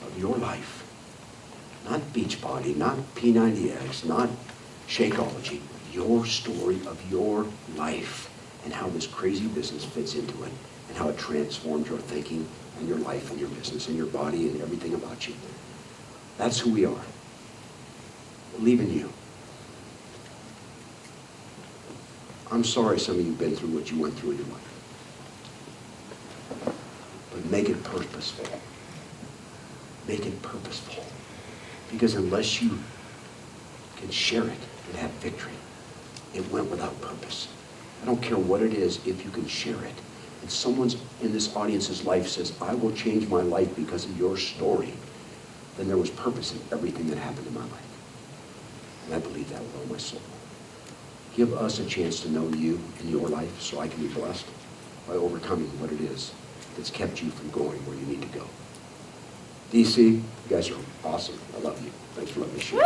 of your life. Not Beachbody, not P90X, not Shakeology. Your story of your life and how this crazy business fits into it and how it transforms your thinking and your life and your business and your body and everything about you. That's who we are. Believe in you. I'm sorry some of you have been through what you went through in your life. But make it purposeful. Make it purposeful. Because unless you can share it and have victory, it went without purpose. I don't care what it is, if you can share it. And someone's in this audience's life says, I will change my life because of your story, then there was purpose in everything that happened in my life. And I believe that with all my soul. Give us a chance to know you in your life so I can be blessed by overcoming what it is that's kept you from going where you need to go. DC, you guys are awesome. I love you. Thanks for letting me share.